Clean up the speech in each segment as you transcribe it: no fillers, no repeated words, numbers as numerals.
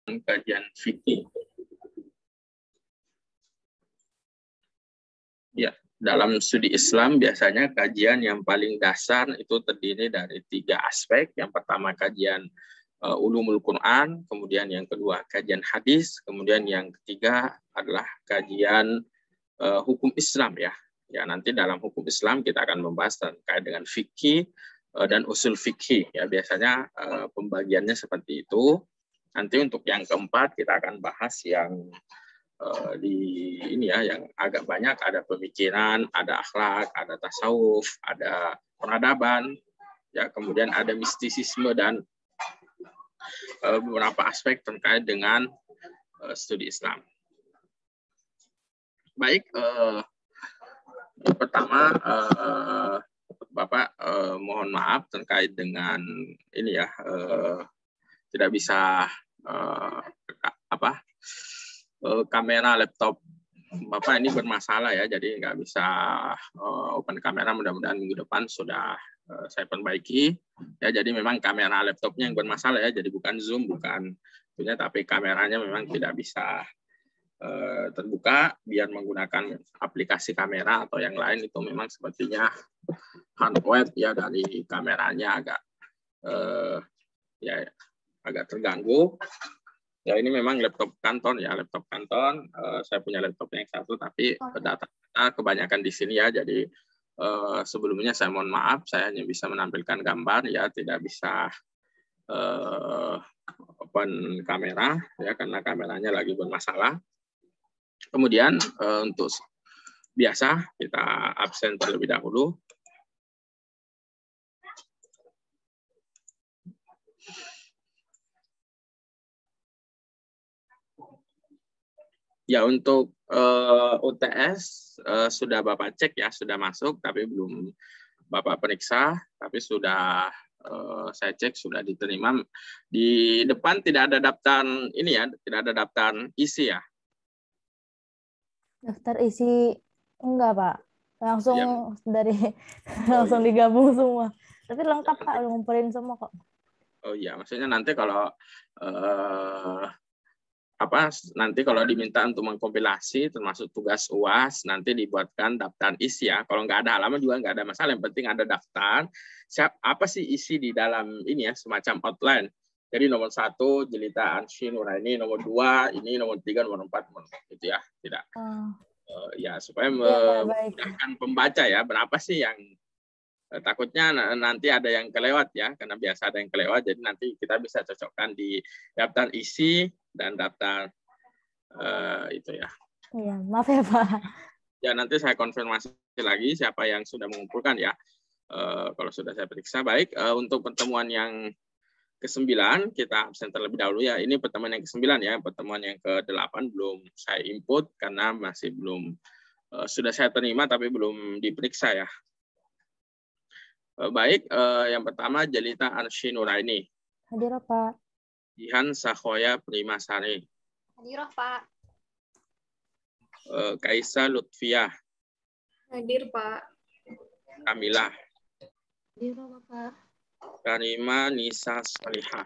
kajian fikih. Ya, dalam studi Islam biasanya kajian yang paling dasar itu terdiri dari 3 aspek. Yang pertama kajian ulumul Quran, kemudian yang kedua kajian hadis, kemudian yang ketiga adalah kajian hukum Islam ya. Ya, nanti dalam hukum Islam kita akan membahas terkait dengan fikih dan usul fikih ya. Biasanya pembagiannya seperti itu. Nanti untuk yang keempat kita akan bahas yang di ini ya, yang agak banyak, ada pemikiran, ada akhlak, ada tasawuf, ada peradaban, ya, kemudian ada mistisisme dan beberapa aspek terkait dengan studi Islam. Baik, pertama Bapak mohon maaf terkait dengan ini ya, tidak bisa kamera laptop Bapak ini bermasalah ya, jadi nggak bisa open kamera. Mudah-mudahan minggu depan sudah saya perbaiki ya. Jadi memang kamera laptopnya yang bermasalah ya, jadi bukan Zoom, bukan punya, tapi kameranya memang tidak bisa terbuka. Biar menggunakan aplikasi kamera atau yang lain itu memang sepertinya hardware ya dari kameranya agak terganggu. Ya, ini memang laptop kantor ya, laptop kantor. Saya punya laptop yang satu, tapi data kebanyakan di sini ya. Jadi sebelumnya saya mohon maaf, saya hanya bisa menampilkan gambar ya, tidak bisa open kamera ya, karena kameranya lagi bermasalah. Kemudian untuk biasa kita absen terlebih dahulu. Ya, untuk UTS sudah Bapak cek ya, sudah masuk, tapi belum Bapak periksa, tapi sudah saya cek sudah diterima. Di depan tidak ada daftar ini ya, tidak ada daftar isi ya. Daftar isi enggak, Pak. Langsung Ya. langsung digabung semua. Tapi lengkap Pak, ngumpulin semua kok. Oh iya, maksudnya nanti kalau nanti kalau diminta untuk mengkompilasi termasuk tugas UAS, nanti dibuatkan daftar isi ya. Kalau nggak ada halaman juga nggak ada masalah, yang penting ada daftar. Apa sih isi di dalam ini ya, semacam outline. Jadi nomor 1 Jelita Ansyi Nuraini, nomor 2 ini, nomor 3, nomor 4 gitu ya. Tidak. Ya, supaya memudahkan pembaca ya, berapa sih yang takutnya nanti ada yang kelewat ya, karena biasa ada yang kelewat, jadi nanti kita bisa cocokkan di daftar isi dan daftar itu ya. Iya, maaf ya Pak. Ya, nanti saya konfirmasi lagi siapa yang sudah mengumpulkan ya. Kalau sudah saya periksa. Baik, untuk pertemuan yang ke-9 kita absen terlebih dahulu ya. Ini pertemuan yang ke-9 ya. Pertemuan yang ke-8 belum saya input karena masih belum sudah saya terima tapi belum diperiksa ya. Baik, yang pertama Jelita Ansyi Nuraini. Hadir Pak. Jihan Sakhoya Primasari. Hadir Pak. Kaisa Lutfiah. Hadir Pak. Kamilah. Hadir Pak. Karima Nisa Salihah.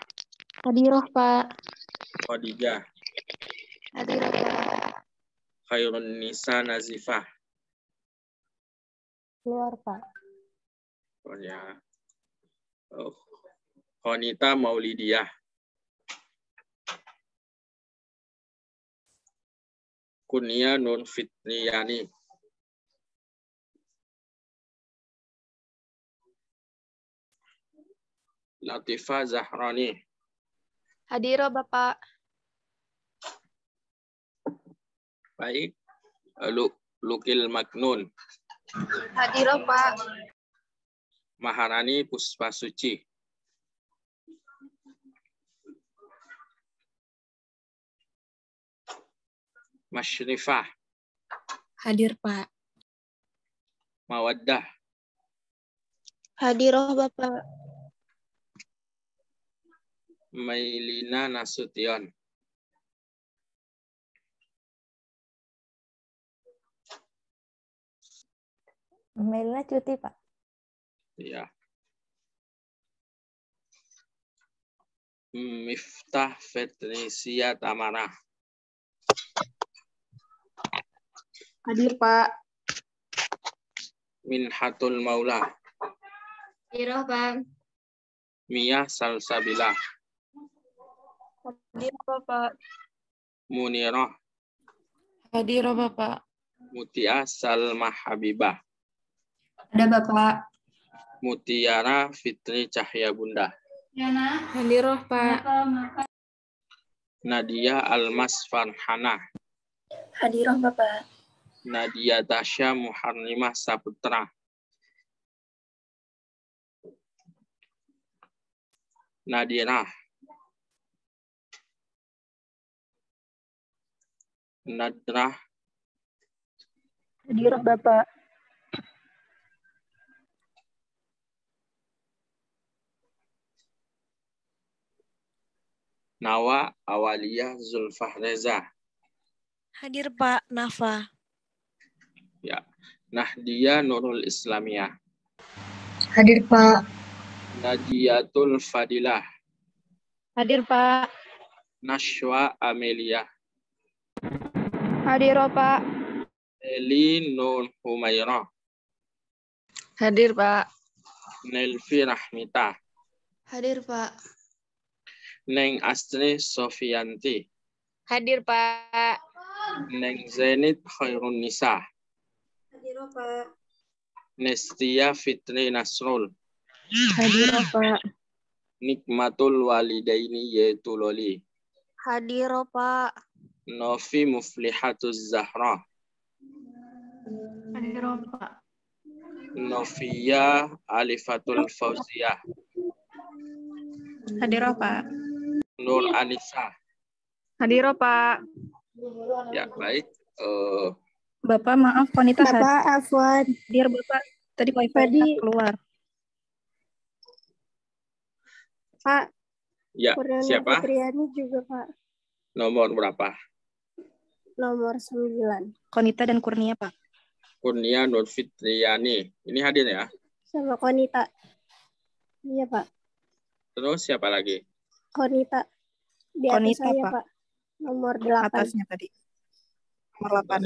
Hadir Pak. Khadijah. Hadir Pak. Khairun Nisa Nazifah. Keluar Pak. Ya. Khonita Maulidiyah. Kunia Nun Fitriyani. Latifah Zahrani. Hadir Bapak. Baik. Lukil Maknun. Hadir Pak. Maharani Puspasuci. Masyrifah. Hadir Pak. Mawaddah. Hadir Bapak. Mailina Nasution. Mailnya cuti Pak. Iya. Miftah Fetnesia Tamarah. Hadir, Pak. Minhatul Maula. Hadir, Pak. Miyah Salsabilah. Hadir, Bapak. Munirah. Hadir, Bapak. Mutia Salma Habibah. Ada, Bapak. Mutiara Fitri Cahya Bunda. Hadir, Pak. Nadia Almas Farhanah. Hadir, Bapak. Nadia Tasya Muharrimah Saputra. Nadirah. Nadrah. Hadir, Bapak. Nawa Awaliyah Zulfahreza. Hadir, Pak. Nafa. Ya. Nahdia Nurul Islamiyah. Hadir, Pak. Najiatul Fadilah. Hadir, Pak. Nashwa Amelia. Hadir, Pak. Eli Nur Humairah. Hadir, Pak. Nelvi Rahmita. Hadir, Pak. Neng Astri Sofianti. Hadir, Pak. Neng Zenit Khairun Nisa. Hadir, Pak. Nestia Fitri Nasrul. Hadir, Pak. Nikmatul Walidaini Yetuloli. Hadir, Pak. Novi Muflihatuz Zahra. Hadir, Pak. Novia Alifatul Fauziyah. Hadir, Pak. Nur Anissa. Hadir, Pak. Ya, baik. Bapak, maaf, wanita Bapak, Afwan. hadir, Bapak. Tadi wifi Tadi, keluar. Pak, Ya, Kurniana siapa? Fitriani juga, Pak. Nomor berapa? Nomor 9. Konita dan Kurnia, Pak. Kurnia Nur Fitriani. Ini hadir ya. Sama Konita. Iya, Pak. Terus siapa lagi? Konita. Di atas Konita, saya, Pak. Pak. Nomor 8. Atasnya tadi. Nomor 8.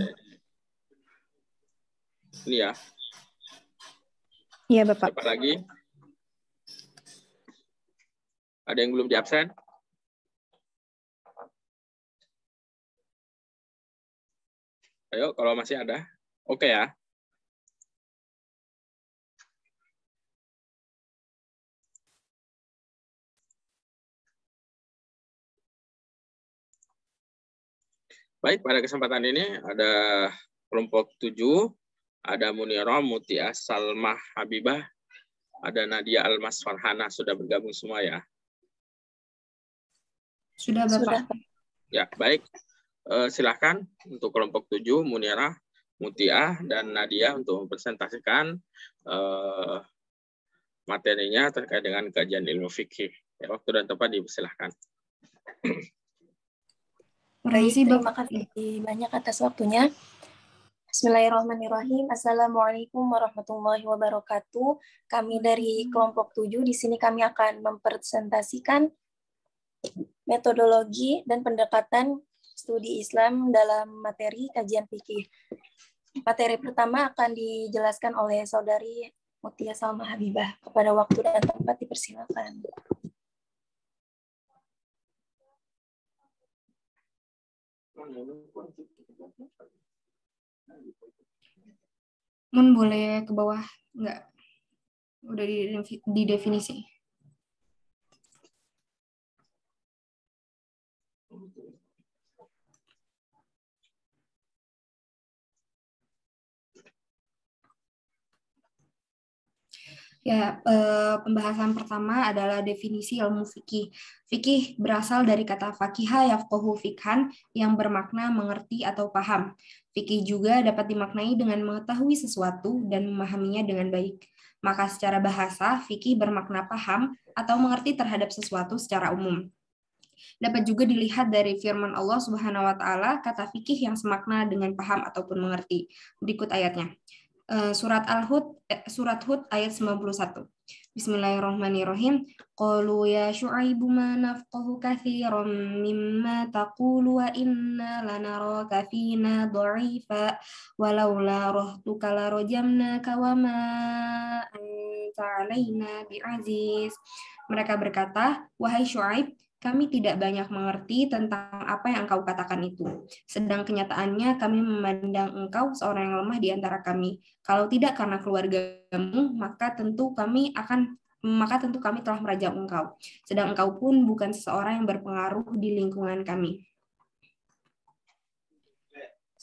Ini ya. Iya, Bapak. Siapa lagi? Ada yang belum di absen? Ayo, kalau masih ada. Oke ya. Baik, pada kesempatan ini ada kelompok 7, ada Munirah, Mutia, Salma Habibah, ada Nadia Almas Farhana, sudah bergabung semua ya? Sudah, Bapak. Ya, baik. Silakan untuk kelompok 7, Munirah, Mutia, dan Nadia untuk mempresentasikan materinya terkait dengan kajian ilmu fikih. Ya, waktu dan tempat dipersilahkan. Baik, terima kasih banyak atas waktunya. Bismillahirrahmanirrahim. Assalamualaikum warahmatullahi wabarakatuh. Kami dari kelompok 7, di sini kami akan mempresentasikan metodologi dan pendekatan studi Islam dalam materi kajian fikih. Materi pertama akan dijelaskan oleh Saudari Mutia Salma Habibah. Kepada waktu dan tempat dipersilakan. Mun boleh ke bawah, enggak? Udah di definisi. Ya, pembahasan pertama adalah definisi ilmu fikih. Fikih berasal dari kata fakiha yafqahu fikhan yang bermakna mengerti atau paham. Fikih juga dapat dimaknai dengan mengetahui sesuatu dan memahaminya dengan baik. Maka secara bahasa, fikih bermakna paham atau mengerti terhadap sesuatu secara umum. Dapat juga dilihat dari firman Allah Subhanahu wa taala, kata fikih yang semakna dengan paham ataupun mengerti. Berikut ayatnya. Surat Hud ayat 91. Bismillahirrahmanirrahim. Qalu ya Syu'aibu ma nafqahu katsiran mimma taqulu wa inna lanaraka fina dha'ifa walaula rahtuka larajamnaka wa ma anta 'alaina bi'aziz. Mereka berkata, wahai Syu'aib, kami tidak banyak mengerti tentang apa yang engkau katakan itu. Sedang kenyataannya kami memandang engkau seorang yang lemah di antara kami. Kalau tidak karena keluargamu, maka tentu kami telah merajam engkau. Sedang engkau pun bukan seseorang yang berpengaruh di lingkungan kami.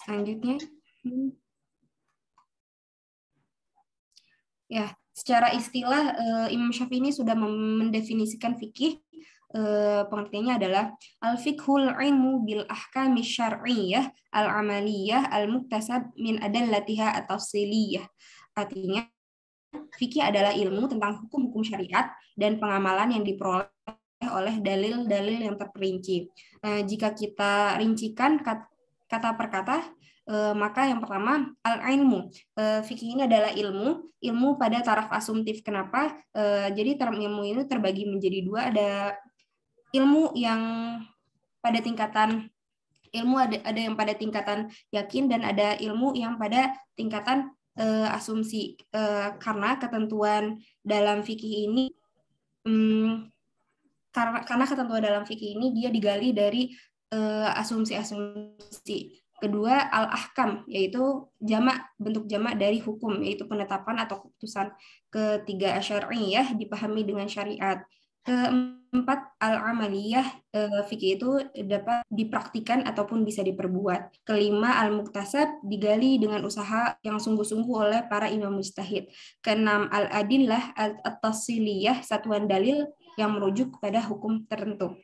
Selanjutnya. Ya, secara istilah Imam Syafi'i sudah mendefinisikan fikih. Pengertiannya adalah al-fiqhul ilmu bil ahkami syar'iyyah al-amaliyah al-muktasab min adallatiha at-tafsiliyah. Artinya, fikih adalah ilmu tentang hukum-hukum syariat dan pengamalan yang diperoleh oleh dalil-dalil yang terperinci. Jika kita rincikan kata per kata, maka yang pertama al-ilmu. Fikih ini adalah ilmu pada taraf asumtif. Kenapa? Jadi term ilmu ini terbagi menjadi dua. Ada ilmu yang pada tingkatan ada yang pada tingkatan yakin dan ada ilmu yang pada tingkatan asumsi. Karena ketentuan dalam fikih ini karena ketentuan dalam fikih ini dia digali dari asumsi-asumsi. Kedua, al-ahkam, yaitu bentuk jamak dari hukum, yaitu penetapan atau keputusan. Ketiga, asyariyah, dipahami dengan syariat. Keempat, al-amaliyah, fikih itu dapat dipraktikan ataupun bisa diperbuat. Kelima, al-muktasab, digali dengan usaha yang sungguh-sungguh oleh para imam mujtahid. Keenam, al-adillah, at-tafsiliyah, satuan dalil yang merujuk kepada hukum tertentu.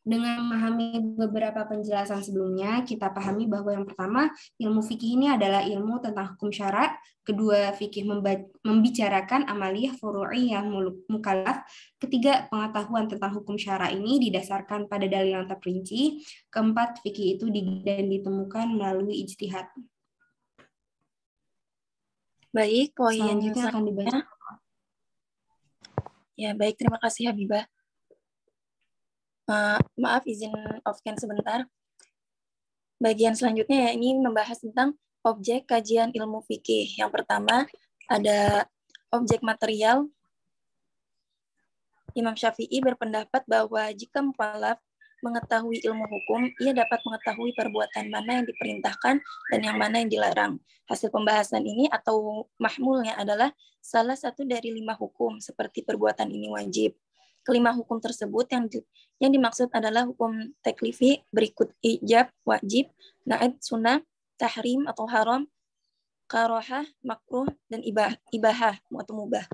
Dengan memahami beberapa penjelasan sebelumnya, kita pahami bahwa yang pertama, ilmu fikih ini adalah ilmu tentang hukum syarak. Kedua, fikih membicarakan amaliyah furu'iyah mukallaf. Ketiga, pengetahuan tentang hukum syarak ini didasarkan pada dalil yang terperinci. Keempat, fikih itu ditemukan melalui ijtihad. Baik, poin selanjutnya akan dibaca. Ya, baik, terima kasih Habibah. Maaf, izin off-cam sebentar. Bagian selanjutnya ini membahas tentang objek kajian ilmu fikih. Yang pertama ada objek material. Imam Syafi'i berpendapat bahwa jika mukallaf mengetahui ilmu hukum, ia dapat mengetahui perbuatan mana yang diperintahkan dan yang mana yang dilarang. Hasil pembahasan ini atau mahmulnya adalah salah satu dari 5 hukum, seperti perbuatan ini wajib. Kelima hukum tersebut yang dimaksud adalah hukum taklifi berikut ijab, wajib, naib, sunnah, tahrim atau haram, karohah, makruh, dan ibahah atau mubah.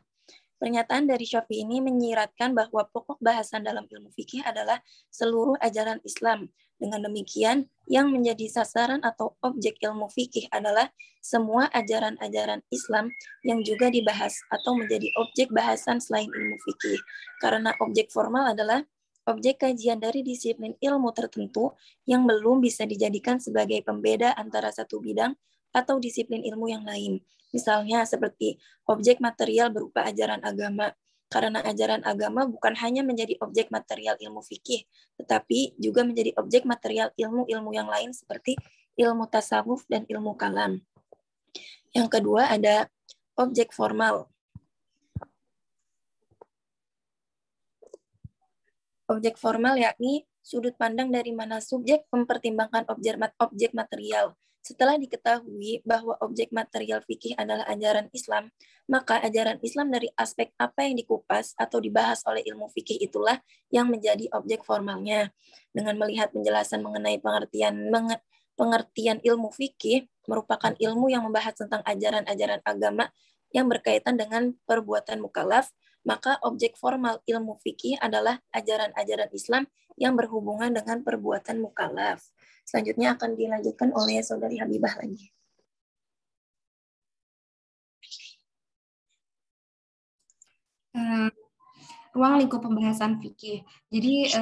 Pernyataan dari Syafi'i ini menyiratkan bahwa pokok bahasan dalam ilmu fikih adalah seluruh ajaran Islam. Dengan demikian, yang menjadi sasaran atau objek ilmu fikih adalah semua ajaran-ajaran Islam yang juga dibahas atau menjadi objek bahasan selain ilmu fikih. Karena objek formal adalah objek kajian dari disiplin ilmu tertentu yang belum bisa dijadikan sebagai pembeda antara satu bidang atau disiplin ilmu yang lain. Misalnya seperti objek material berupa ajaran agama. Karena ajaran agama bukan hanya menjadi objek material ilmu fikih, tetapi juga menjadi objek material ilmu-ilmu yang lain seperti ilmu tasawuf dan ilmu kalam. Yang kedua ada objek formal. Objek formal yakni sudut pandang dari mana subjek mempertimbangkan objek material. Setelah diketahui bahwa objek material fikih adalah ajaran Islam, maka ajaran Islam dari aspek apa yang dikupas atau dibahas oleh ilmu fikih itulah yang menjadi objek formalnya. Dengan melihat penjelasan mengenai pengertian ilmu fikih merupakan ilmu yang membahas tentang ajaran-ajaran agama yang berkaitan dengan perbuatan mukallaf, maka objek formal ilmu fikih adalah ajaran-ajaran Islam yang berhubungan dengan perbuatan mukallaf. Selanjutnya akan dilanjutkan oleh Saudari Habibah lagi. ruang lingkup pembahasan fikih. Jadi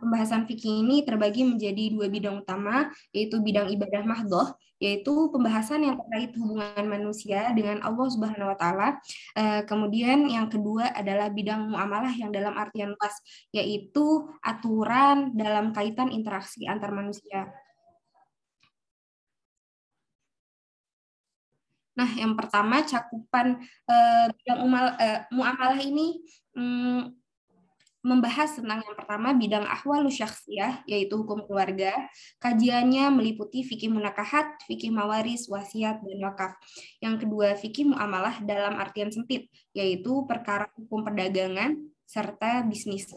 pembahasan fikih ini terbagi menjadi 2 bidang utama, yaitu bidang ibadah mahdhoh, yaitu pembahasan yang terkait hubungan manusia dengan Allah Subhanahu wa taala. Kemudian yang kedua adalah bidang muamalah yang dalam artian luas, yaitu aturan dalam kaitan interaksi antar manusia. Nah, yang pertama cakupan bidang muamalah ini membahas tentang yang pertama bidang ahwalus syakhsiyah, yaitu hukum keluarga. Kajiannya meliputi fikih munakahat, fikih mawaris, wasiat, dan wakaf. Yang kedua, fikih muamalah dalam artian sempit, yaitu perkara hukum perdagangan serta bisnis.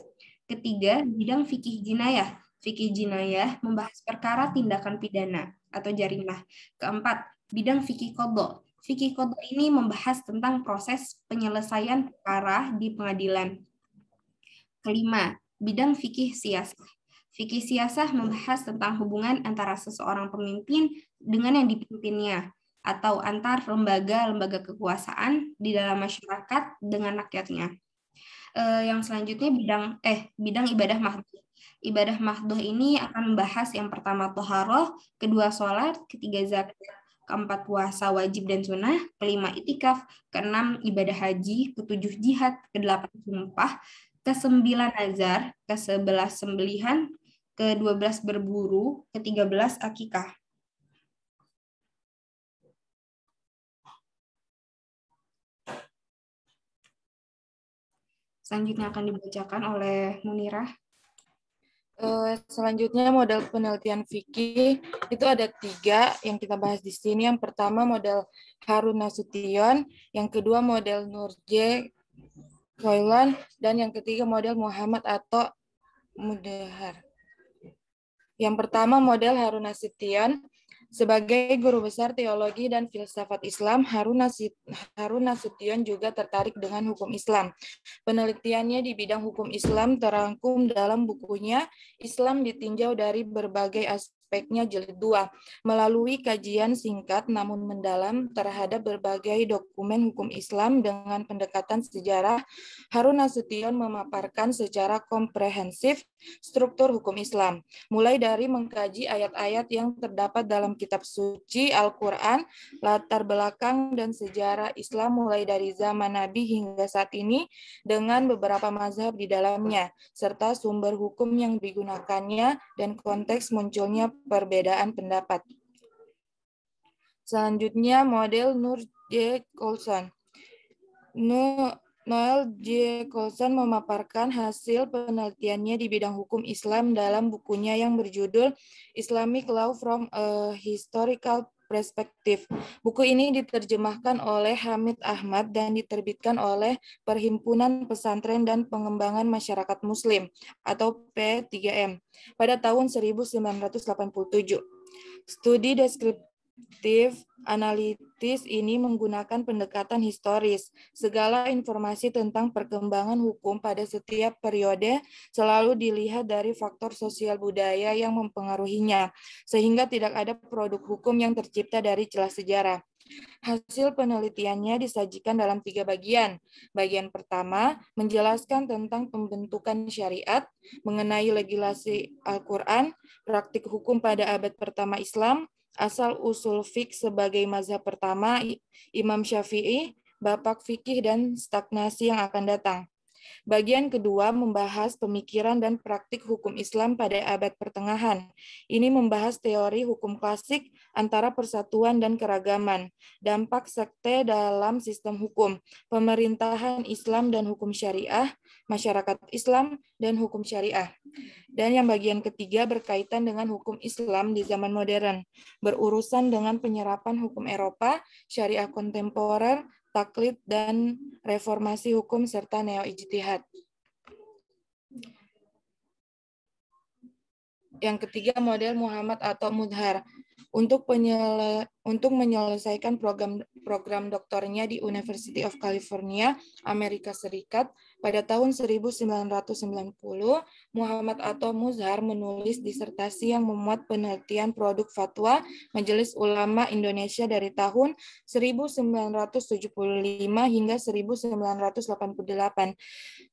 Ketiga, bidang fikih jinayah. Fikih jinayah membahas perkara tindakan pidana atau jarimah. Keempat, bidang fikih qadha. Fikih qadha ini membahas tentang proses penyelesaian perkara di pengadilan. Kelima, bidang fikih siyasah. Fikih siyasah membahas tentang hubungan antara seseorang pemimpin dengan yang dipimpinnya, atau antar lembaga-lembaga kekuasaan di dalam masyarakat dengan rakyatnya. Yang selanjutnya bidang ibadah mahdhoh. Ibadah mahdhoh ini akan membahas yang pertama toharoh, kedua sholat, ketiga zakat, keempat puasa wajib dan sunnah, kelima itikaf, keenam ibadah haji, ketujuh jihad, kedelapan sumpah, ke-9 nazar, ke-11 sembelihan, ke-12 berburu, ke-13 akikah. Selanjutnya akan dibacakan oleh Munirah. Selanjutnya model penelitian fikih itu ada 3 yang kita bahas di sini. Yang pertama model Harun Nasution, yang kedua model Nurje Khoilan, dan yang ketiga model Muhammad atau Mudahar. Yang pertama model Harun Nasution. Sebagai guru besar teologi dan filsafat Islam, Harun Nasution juga tertarik dengan hukum Islam. Penelitiannya di bidang hukum Islam terangkum dalam bukunya Islam Ditinjau dari Berbagai Aspeknya Jilid 2. Melalui kajian singkat namun mendalam terhadap berbagai dokumen hukum Islam dengan pendekatan sejarah, Harun Nasution memaparkan secara komprehensif struktur hukum Islam, mulai dari mengkaji ayat-ayat yang terdapat dalam kitab suci Al-Quran, latar belakang dan sejarah Islam mulai dari zaman Nabi hingga saat ini dengan beberapa mazhab di dalamnya, serta sumber hukum yang digunakannya dan konteks munculnya perbedaan pendapat. Selanjutnya model Noel J. Coulson. Noel J. Coulson memaparkan hasil penelitiannya di bidang hukum Islam dalam bukunya yang berjudul Islamic Law from a Historical Perspective. Buku ini diterjemahkan oleh Hamid Ahmad dan diterbitkan oleh Perhimpunan Pesantren dan Pengembangan Masyarakat Muslim atau P3M pada tahun 1987. Studi deskriptif analitis ini menggunakan pendekatan historis. Segala informasi tentang perkembangan hukum pada setiap periode selalu dilihat dari faktor sosial budaya yang mempengaruhinya, sehingga tidak ada produk hukum yang tercipta dari celah sejarah. Hasil penelitiannya disajikan dalam 3 bagian. Bagian pertama menjelaskan tentang pembentukan syariat, mengenai legislasi Al-Quran, praktik hukum pada abad pertama Islam, asal-usul fiqh sebagai mazhab pertama Imam Syafi'i, bapak fikih dan stagnasi yang akan datang. Bagian kedua membahas pemikiran dan praktik hukum Islam pada abad pertengahan. Ini membahas teori hukum klasik antara persatuan dan keragaman, dampak sekte dalam sistem hukum, pemerintahan Islam dan hukum syariah, masyarakat Islam dan hukum syariah. Dan yang bagian ketiga berkaitan dengan hukum Islam di zaman modern, berurusan dengan penyerapan hukum Eropa, syariah kontemporer, taklid dan reformasi hukum serta neo-ijtihad. Yang ketiga model Muhammad atau Mudhar. Untuk untuk menyelesaikan program doktornya di University of California, Amerika Serikat. Pada tahun 1990, Muhammad Atta Muzhar menulis disertasi yang memuat penelitian produk fatwa Majelis Ulama Indonesia dari tahun 1975 hingga 1988.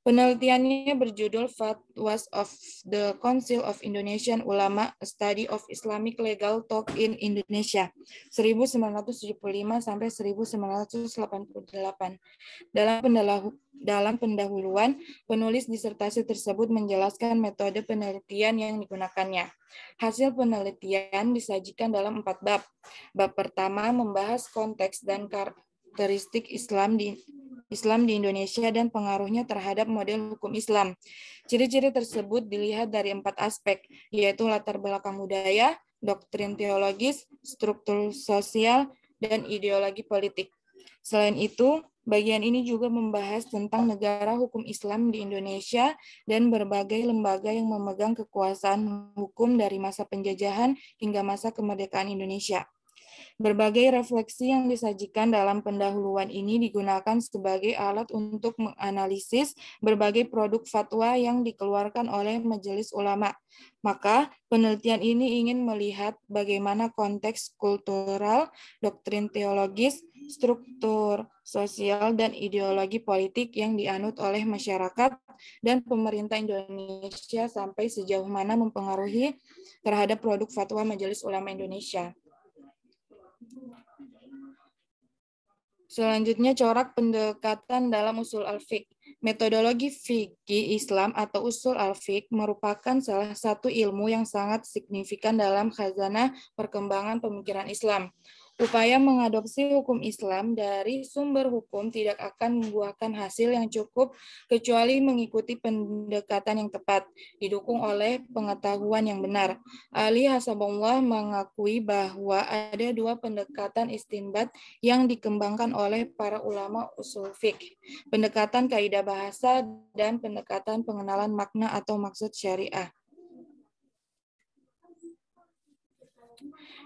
Penelitiannya berjudul Fatwas of the Council of Indonesian Ulama, A Study of Islamic Legal Talk in Indonesia, 1975 sampai 1988. Dalam pendahuluan, penulis disertasi tersebut menjelaskan metode penelitian yang digunakannya. Hasil penelitian disajikan dalam 4 bab. Bab pertama membahas konteks dan karakteristik Islam di Indonesia dan pengaruhnya terhadap model hukum Islam. Ciri-ciri tersebut dilihat dari 4 aspek, yaitu latar belakang budaya, doktrin teologis, struktur sosial, dan ideologi politik. Selain itu, bagian ini juga membahas tentang negara hukum Islam di Indonesia dan berbagai lembaga yang memegang kekuasaan hukum dari masa penjajahan hingga masa kemerdekaan Indonesia. Berbagai refleksi yang disajikan dalam pendahuluan ini digunakan sebagai alat untuk menganalisis berbagai produk fatwa yang dikeluarkan oleh Majelis Ulama. Maka, penelitian ini ingin melihat bagaimana konteks kultural, doktrin teologis, struktur sosial, dan ideologi politik yang dianut oleh masyarakat dan pemerintah Indonesia sampai sejauh mana mempengaruhi terhadap produk fatwa Majelis Ulama Indonesia. Selanjutnya, corak pendekatan dalam usul al-fiqh. Metodologi fikih Islam atau usul al-fiqh merupakan salah satu ilmu yang sangat signifikan dalam khazanah perkembangan pemikiran Islam. Upaya mengadopsi hukum Islam dari sumber hukum tidak akan membuahkan hasil yang cukup kecuali mengikuti pendekatan yang tepat, didukung oleh pengetahuan yang benar. Ali Hasabullah mengakui bahwa ada 2 pendekatan istinbat yang dikembangkan oleh para ulama usul fiqh, pendekatan kaidah bahasa dan pendekatan pengenalan makna atau maksud syariah.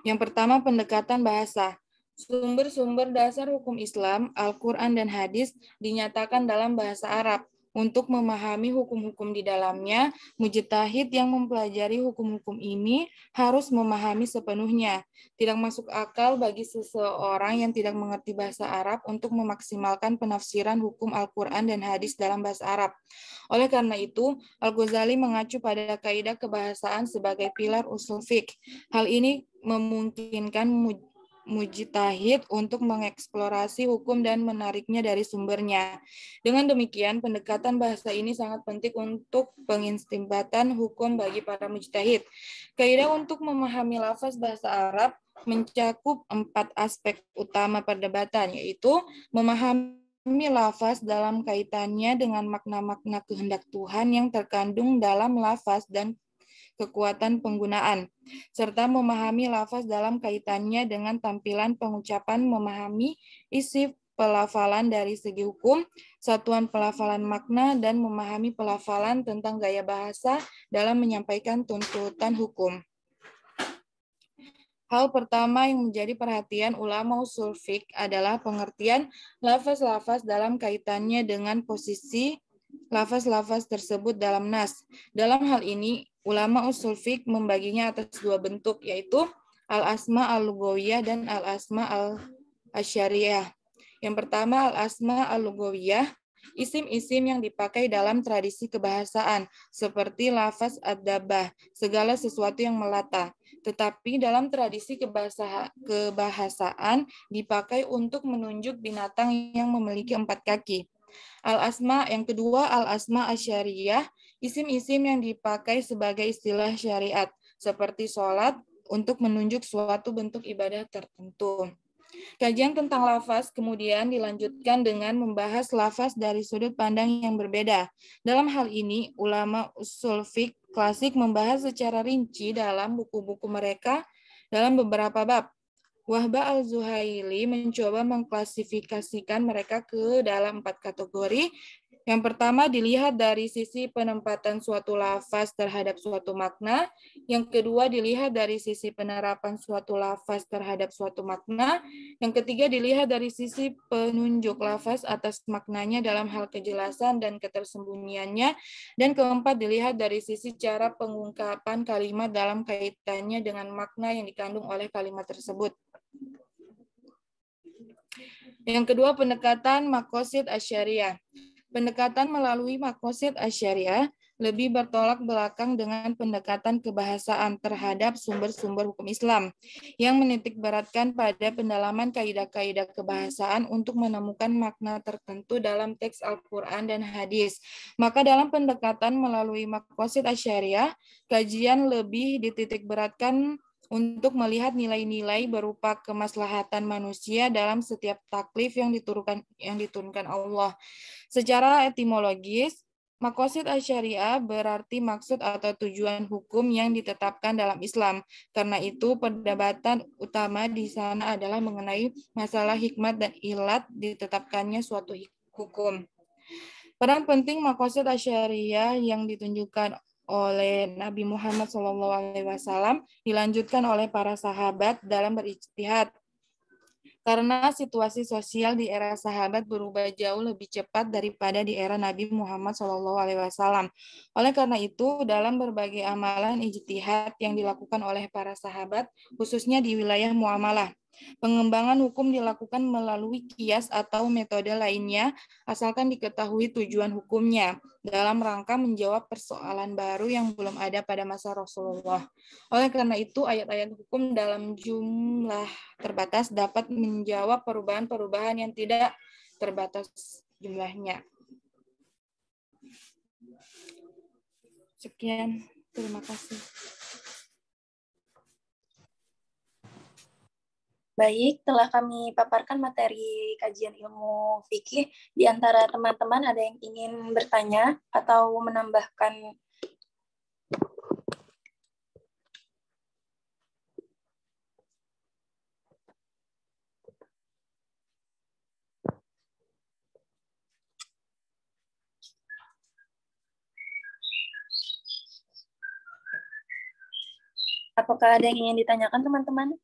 Yang pertama, pendekatan bahasa. Sumber-sumber dasar hukum Islam, Al-Quran dan hadis dinyatakan dalam bahasa Arab. Untuk memahami hukum-hukum di dalamnya, mujtahid yang mempelajari hukum-hukum ini harus memahami sepenuhnya. Tidak masuk akal bagi seseorang yang tidak mengerti bahasa Arab untuk memaksimalkan penafsiran hukum Al-Quran dan hadis dalam bahasa Arab. Oleh karena itu, Al-Ghazali mengacu pada kaidah kebahasaan sebagai pilar usul fiqh. Hal ini memungkinkan mujtahid untuk mengeksplorasi hukum dan menariknya dari sumbernya. Dengan demikian, pendekatan bahasa ini sangat penting untuk pengistinbatan hukum bagi para mujtahid. Kaidah untuk memahami lafaz bahasa Arab mencakup 4 aspek utama perdebatan, yaitu memahami lafaz dalam kaitannya dengan makna-makna kehendak Tuhan yang terkandung dalam lafaz dan kekuatan penggunaan, serta memahami lafaz dalam kaitannya dengan tampilan pengucapan, memahami isi pelafalan dari segi hukum, satuan pelafalan makna, dan memahami pelafalan tentang gaya bahasa dalam menyampaikan tuntutan hukum. Hal pertama yang menjadi perhatian ulama usul fiqh adalah pengertian lafaz-lafaz dalam kaitannya dengan posisi lafaz-lafaz tersebut dalam nas. Dalam hal ini, ulama usul fiqh membaginya atas 2 bentuk, yaitu al-asma al-lughawiyah dan al-asma al-asyariyah. Yang pertama, al-asma al-lughawiyah, isim-isim yang dipakai dalam tradisi kebahasaan, seperti lafaz ad-dabbah, segala sesuatu yang melata. Tetapi dalam tradisi kebahasaan dipakai untuk menunjuk binatang yang memiliki 4 kaki. Al-asma yang kedua, al-asma asyariyah, isim-isim yang dipakai sebagai istilah syariat, seperti sholat untuk menunjuk suatu bentuk ibadah tertentu. Kajian tentang lafaz kemudian dilanjutkan dengan membahas lafaz dari sudut pandang yang berbeda. Dalam hal ini, ulama usul fiqh klasik membahas secara rinci dalam buku-buku mereka dalam beberapa bab. Wahbah al-Zuhaili mencoba mengklasifikasikan mereka ke dalam 4 kategori. Yang pertama dilihat dari sisi penempatan suatu lafaz terhadap suatu makna. Yang kedua dilihat dari sisi penerapan suatu lafaz terhadap suatu makna. Yang ketiga dilihat dari sisi penunjuk lafaz atas maknanya dalam hal kejelasan dan ketersembunyiannya. Dan keempat dilihat dari sisi cara pengungkapan kalimat dalam kaitannya dengan makna yang dikandung oleh kalimat tersebut. Yang kedua, pendekatan maqasid asy-syariah. Pendekatan melalui maqasid asy-syariah lebih bertolak belakang dengan pendekatan kebahasaan terhadap sumber-sumber hukum Islam yang menitikberatkan pada pendalaman kaidah-kaidah kebahasaan untuk menemukan makna tertentu dalam teks Al-Quran dan hadis. Maka dalam pendekatan melalui maqasid asy-syariah, kajian lebih dititikberatkan untuk melihat nilai-nilai berupa kemaslahatan manusia dalam setiap taklif yang diturunkan Allah. Secara etimologis, maqasid asy-syariah berarti maksud atau tujuan hukum yang ditetapkan dalam Islam. Karena itu, perdebatan utama di sana adalah mengenai masalah hikmat dan ilat ditetapkannya suatu hukum. Peran penting maqasid asy-syariah yang ditunjukkan oleh Nabi Muhammad SAW dilanjutkan oleh para sahabat dalam berijtihad. Karena situasi sosial di era sahabat berubah jauh lebih cepat daripada di era Nabi Muhammad SAW. Oleh karena itu, dalam berbagai amalan ijtihad yang dilakukan oleh para sahabat, khususnya di wilayah muamalah, pengembangan hukum dilakukan melalui kias atau metode lainnya, asalkan diketahui tujuan hukumnya, dalam rangka menjawab persoalan baru yang belum ada pada masa Rasulullah. Oleh karena itu, ayat-ayat hukum dalam jumlah terbatas dapat menjawab perubahan-perubahan yang tidak terbatas jumlahnya. Sekian, terima kasih. Baik, telah kami paparkan materi kajian ilmu fikih. Di antara teman-teman ada yang ingin bertanya atau menambahkan? Apakah ada yang ingin ditanyakan, teman-teman?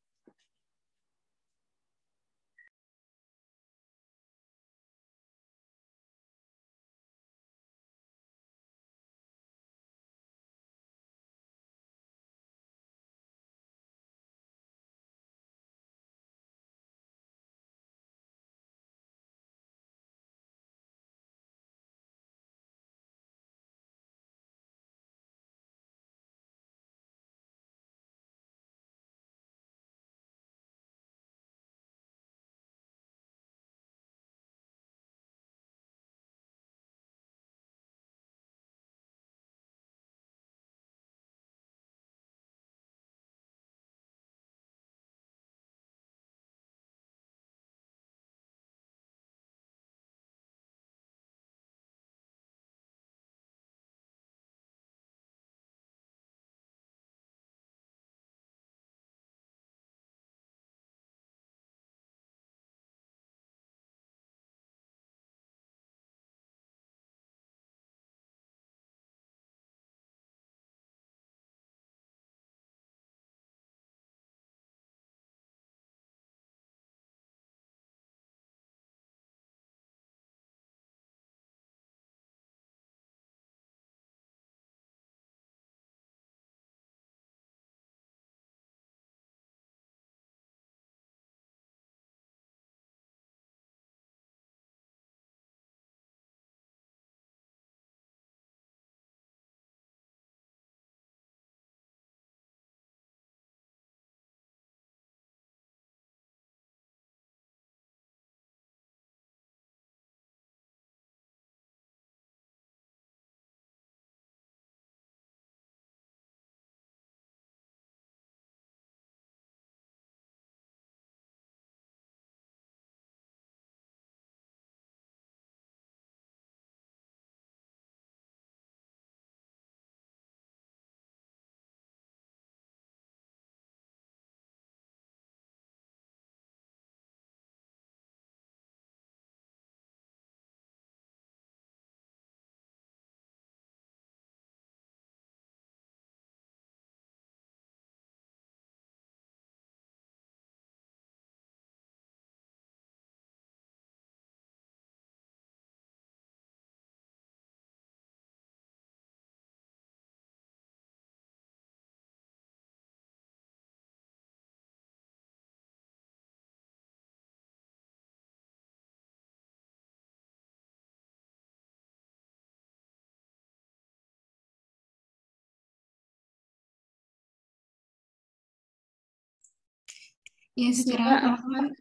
Ya, secara teman-teman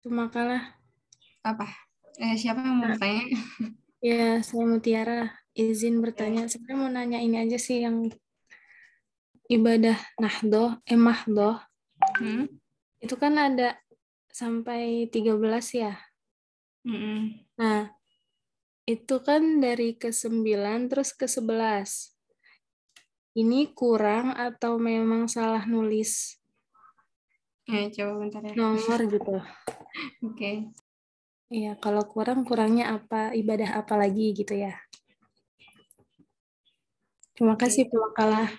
Makalah. apa? Siapa yang mau bertanya? Ya, saya Mutiara. Izin bertanya. Sebenarnya mau nanya ini aja sih yang ibadah mahdoh. Itu kan ada sampai 13 ya. Nah, itu kan dari ke-9 terus ke-11. Ini kurang atau memang salah nulis Coba bentar ya. nomor gitu. Oke. Iya, kalau kurangnya apa, ibadah apa lagi gitu ya. Terima kasih Makalah.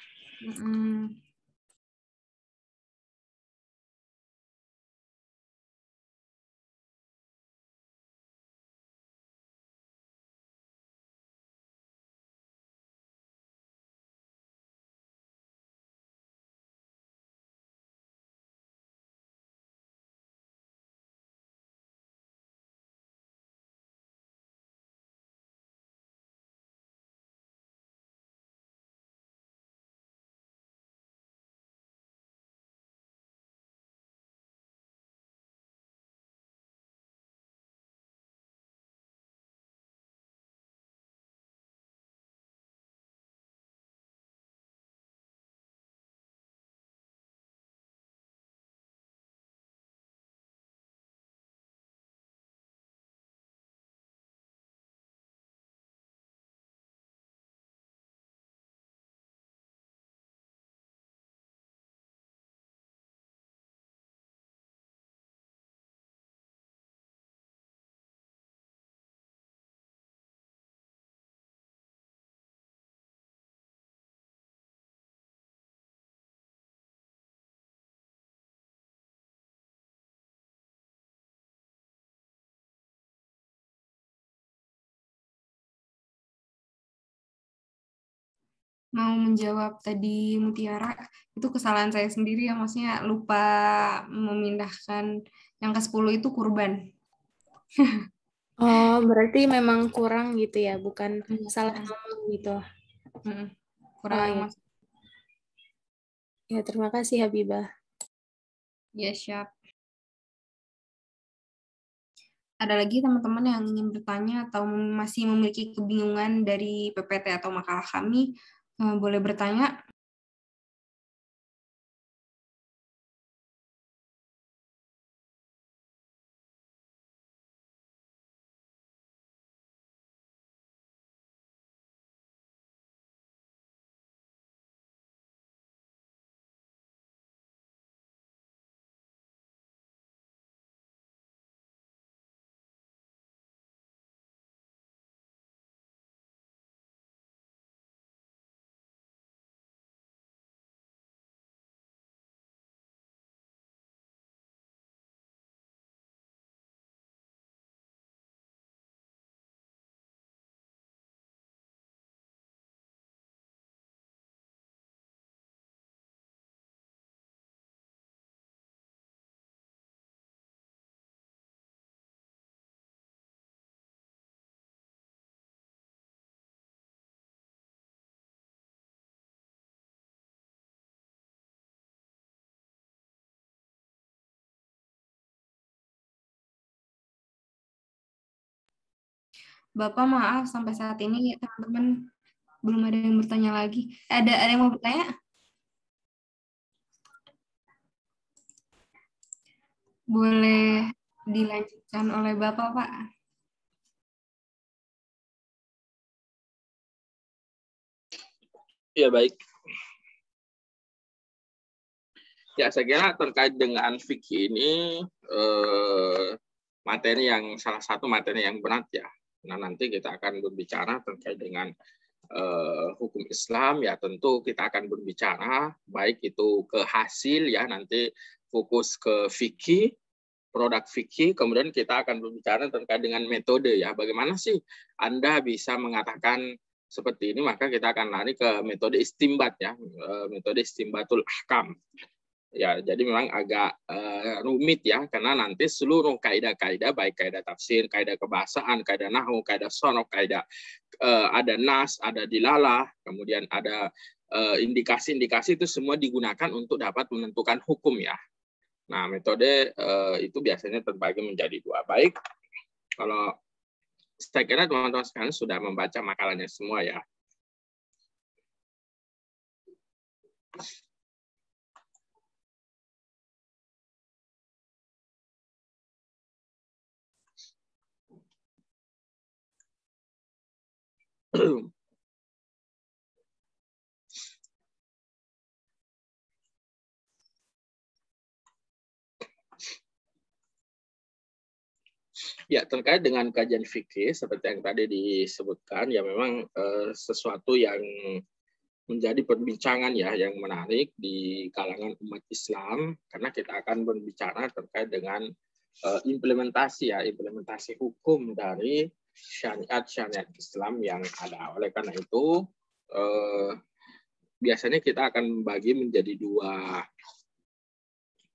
Mau menjawab tadi Mutiara, itu kesalahan saya sendiri ya, maksudnya lupa memindahkan yang ke-10 itu kurban. Oh, berarti memang kurang gitu ya, bukan salah nomor gitu. Kurang yang ya. Ya, terima kasih Habibah. Ya, siap. Ada lagi teman-teman yang ingin bertanya atau masih memiliki kebingungan dari PPT atau makalah kami, boleh bertanya. Bapak, maaf sampai saat ini teman-teman belum ada yang bertanya lagi. Ada yang mau bertanya? Boleh dilanjutkan oleh Bapak, Pak. Ya, baik. Ya, saya kira terkait dengan fikih ini materi yang salah satu materi yang berat ya. Nah, nanti kita akan berbicara terkait dengan hukum Islam ya, tentu kita akan berbicara baik itu ke hasil ya, nanti fokus ke fikih, produk fikih, kemudian kita akan berbicara terkait dengan metode ya. Bagaimana sih Anda bisa mengatakan seperti ini, maka kita akan lari ke metode istimbat ya, metode istimbatul ahkam. Ya, jadi memang agak rumit ya, karena nanti seluruh kaidah-kaidah, baik kaidah tafsir, kaidah kebahasaan, kaidah nahwu, kaidah sorok, kaidah ada nas, ada dilalah, kemudian ada indikasi-indikasi, itu semua digunakan untuk dapat menentukan hukum ya. Nah, metode itu biasanya terbagi menjadi dua. Baik, kalau saya kira teman-teman sekalian sudah membaca makalahnya semua ya. Ya, terkait dengan kajian fikih seperti yang tadi disebutkan, ya memang sesuatu yang menjadi perbincangan ya yang menarik di kalangan umat Islam, karena kita akan berbicara terkait dengan implementasi hukum dari syariat Islam yang ada. Oleh karena itu biasanya kita akan membagi menjadi dua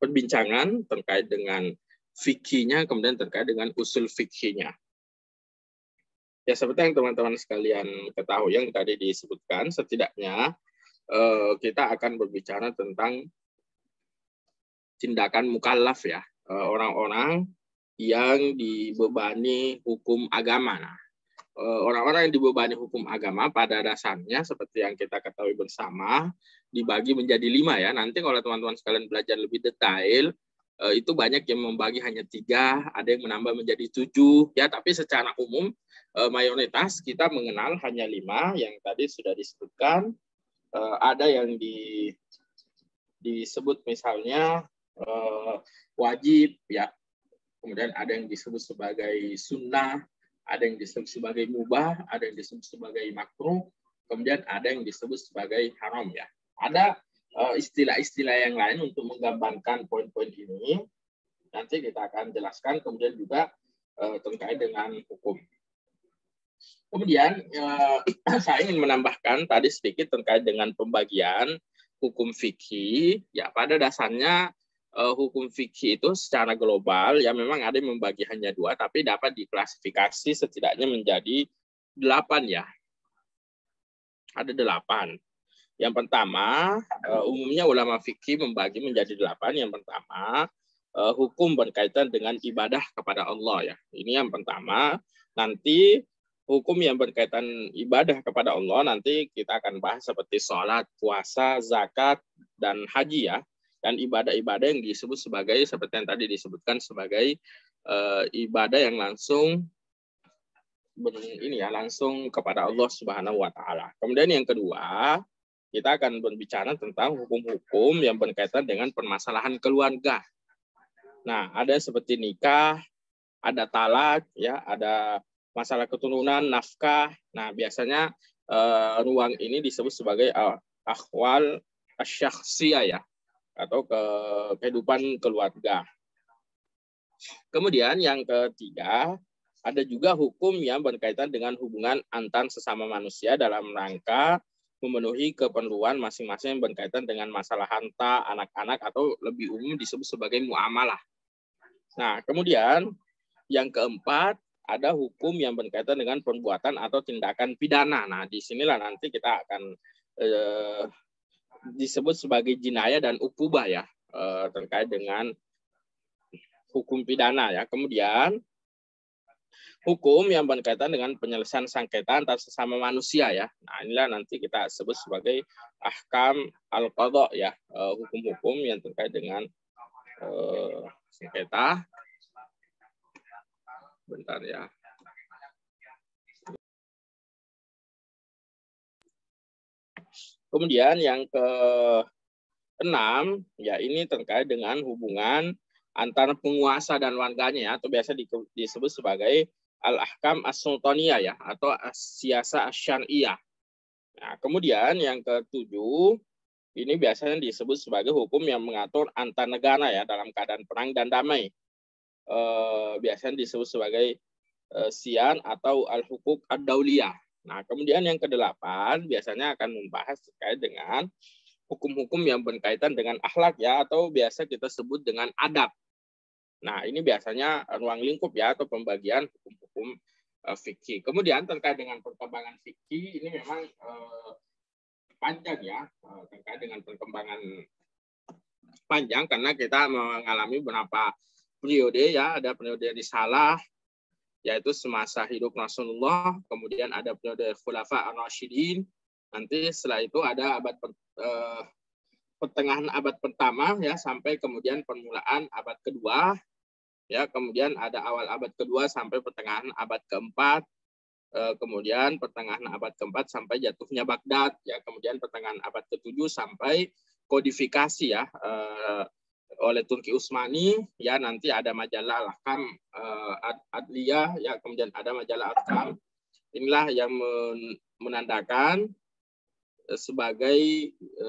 perbincangan terkait dengan fikihnya, kemudian terkait dengan usul fikihnya. Ya, seperti yang teman-teman sekalian ketahui yang tadi disebutkan, setidaknya kita akan berbicara tentang tindakan mukallaf ya, orang-orang yang dibebani hukum agama. Nah, orang-orang yang dibebani hukum agama pada dasarnya seperti yang kita ketahui bersama dibagi menjadi 5 ya. Nanti kalau teman-teman sekalian belajar lebih detail, itu banyak yang membagi hanya 3, ada yang menambah menjadi 7 ya. Tapi secara umum mayoritas kita mengenal hanya 5 yang tadi sudah disebutkan. Ada yang disebut misalnya wajib ya, kemudian ada yang disebut sebagai sunnah, ada yang disebut sebagai mubah, ada yang disebut sebagai makruh, kemudian ada yang disebut sebagai haram ya. Ada istilah-istilah yang lain untuk menggambarkan poin-poin ini. Nanti kita akan jelaskan, kemudian juga terkait dengan hukum. Kemudian saya ingin menambahkan tadi sedikit terkait dengan pembagian hukum fikih. Ya, pada dasarnya hukum fikih itu secara global ya memang ada yang membagi hanya 2, tapi dapat diklasifikasi setidaknya menjadi 8 ya. Ada 8. Yang pertama, umumnya ulama fikih membagi menjadi 8. Yang pertama, hukum berkaitan dengan ibadah kepada Allah ya. Ini yang pertama. Nanti hukum yang berkaitan ibadah kepada Allah nanti kita akan bahas seperti sholat, puasa, zakat, dan haji ya. Dan ibadah-ibadah yang disebut sebagai seperti yang tadi disebutkan sebagai ibadah yang langsung langsung kepada Allah Subhanahu wa taala. Kemudian yang kedua, kita akan berbicara tentang hukum-hukum yang berkaitan dengan permasalahan keluarga. Nah, ada seperti nikah, ada talak, ya, ada masalah keturunan, nafkah. Nah, biasanya ruang ini disebut sebagai akhwal asyakhsiyah ya, atau kehidupan keluarga. Kemudian yang ketiga, ada juga hukum yang berkaitan dengan hubungan antar sesama manusia dalam rangka memenuhi keperluan masing-masing yang berkaitan dengan masalah harta, anak-anak, atau lebih umum disebut sebagai muamalah. Nah, kemudian yang keempat, ada hukum yang berkaitan dengan perbuatan atau tindakan pidana. Nah, disinilah nanti kita akan disebut sebagai jinayah dan ukubah ya, terkait dengan hukum pidana ya. Kemudian hukum yang berkaitan dengan penyelesaian sengketa antar sesama manusia ya. Nah, inilah nanti kita sebut sebagai ahkam al-qadha ya, hukum-hukum yang terkait dengan sengketa. Bentar ya. Kemudian yang ke-6 ya, ini terkait dengan hubungan antara penguasa dan warganya ya, atau biasa disebut sebagai al-ahkam as-sultaniyah ya, atau as-siyasah asy-syar'iyyah. Nah, kemudian yang ke-7 ini biasanya disebut sebagai hukum yang mengatur antar negara ya dalam keadaan perang dan damai. Biasanya disebut sebagai sian atau al-hukuk ad-dauliyah. Nah, kemudian yang ke-8 biasanya akan membahas terkait dengan hukum-hukum yang berkaitan dengan akhlak ya, atau biasa kita sebut dengan adab. Nah, ini biasanya ruang lingkup ya, atau pembagian hukum-hukum fikih. Kemudian terkait dengan perkembangan fikih ini memang panjang ya, terkait dengan perkembangan panjang karena kita mengalami beberapa periode ya, ada periode risalah yaitu semasa hidup Rasulullah, kemudian ada periode Khulafa ar-Rasyidin, nanti setelah itu ada pertengahan abad pertama ya sampai kemudian permulaan abad kedua ya, kemudian ada awal abad kedua sampai pertengahan abad keempat, kemudian pertengahan abad keempat sampai jatuhnya Baghdad ya, kemudian pertengahan abad ketujuh sampai kodifikasi ya oleh Turki Utsmani ya, nanti ada majalah Al-Ahkam Adliyah ya, kemudian ada majalah Al-Ahkam. Inilah yang menandakan sebagai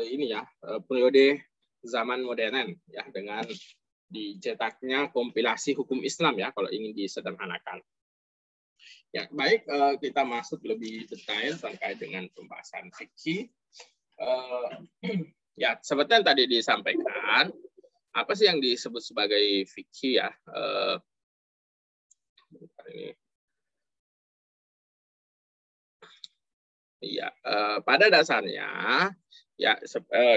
ini ya periode zaman modern ya, dengan dicetaknya kompilasi hukum Islam ya kalau ingin disederhanakan. Ya, baik, kita masuk lebih detail terkait dengan pembahasan fikih. Ya, seperti yang tadi disampaikan, apa sih yang disebut sebagai fikih ya? Iya, pada dasarnya ya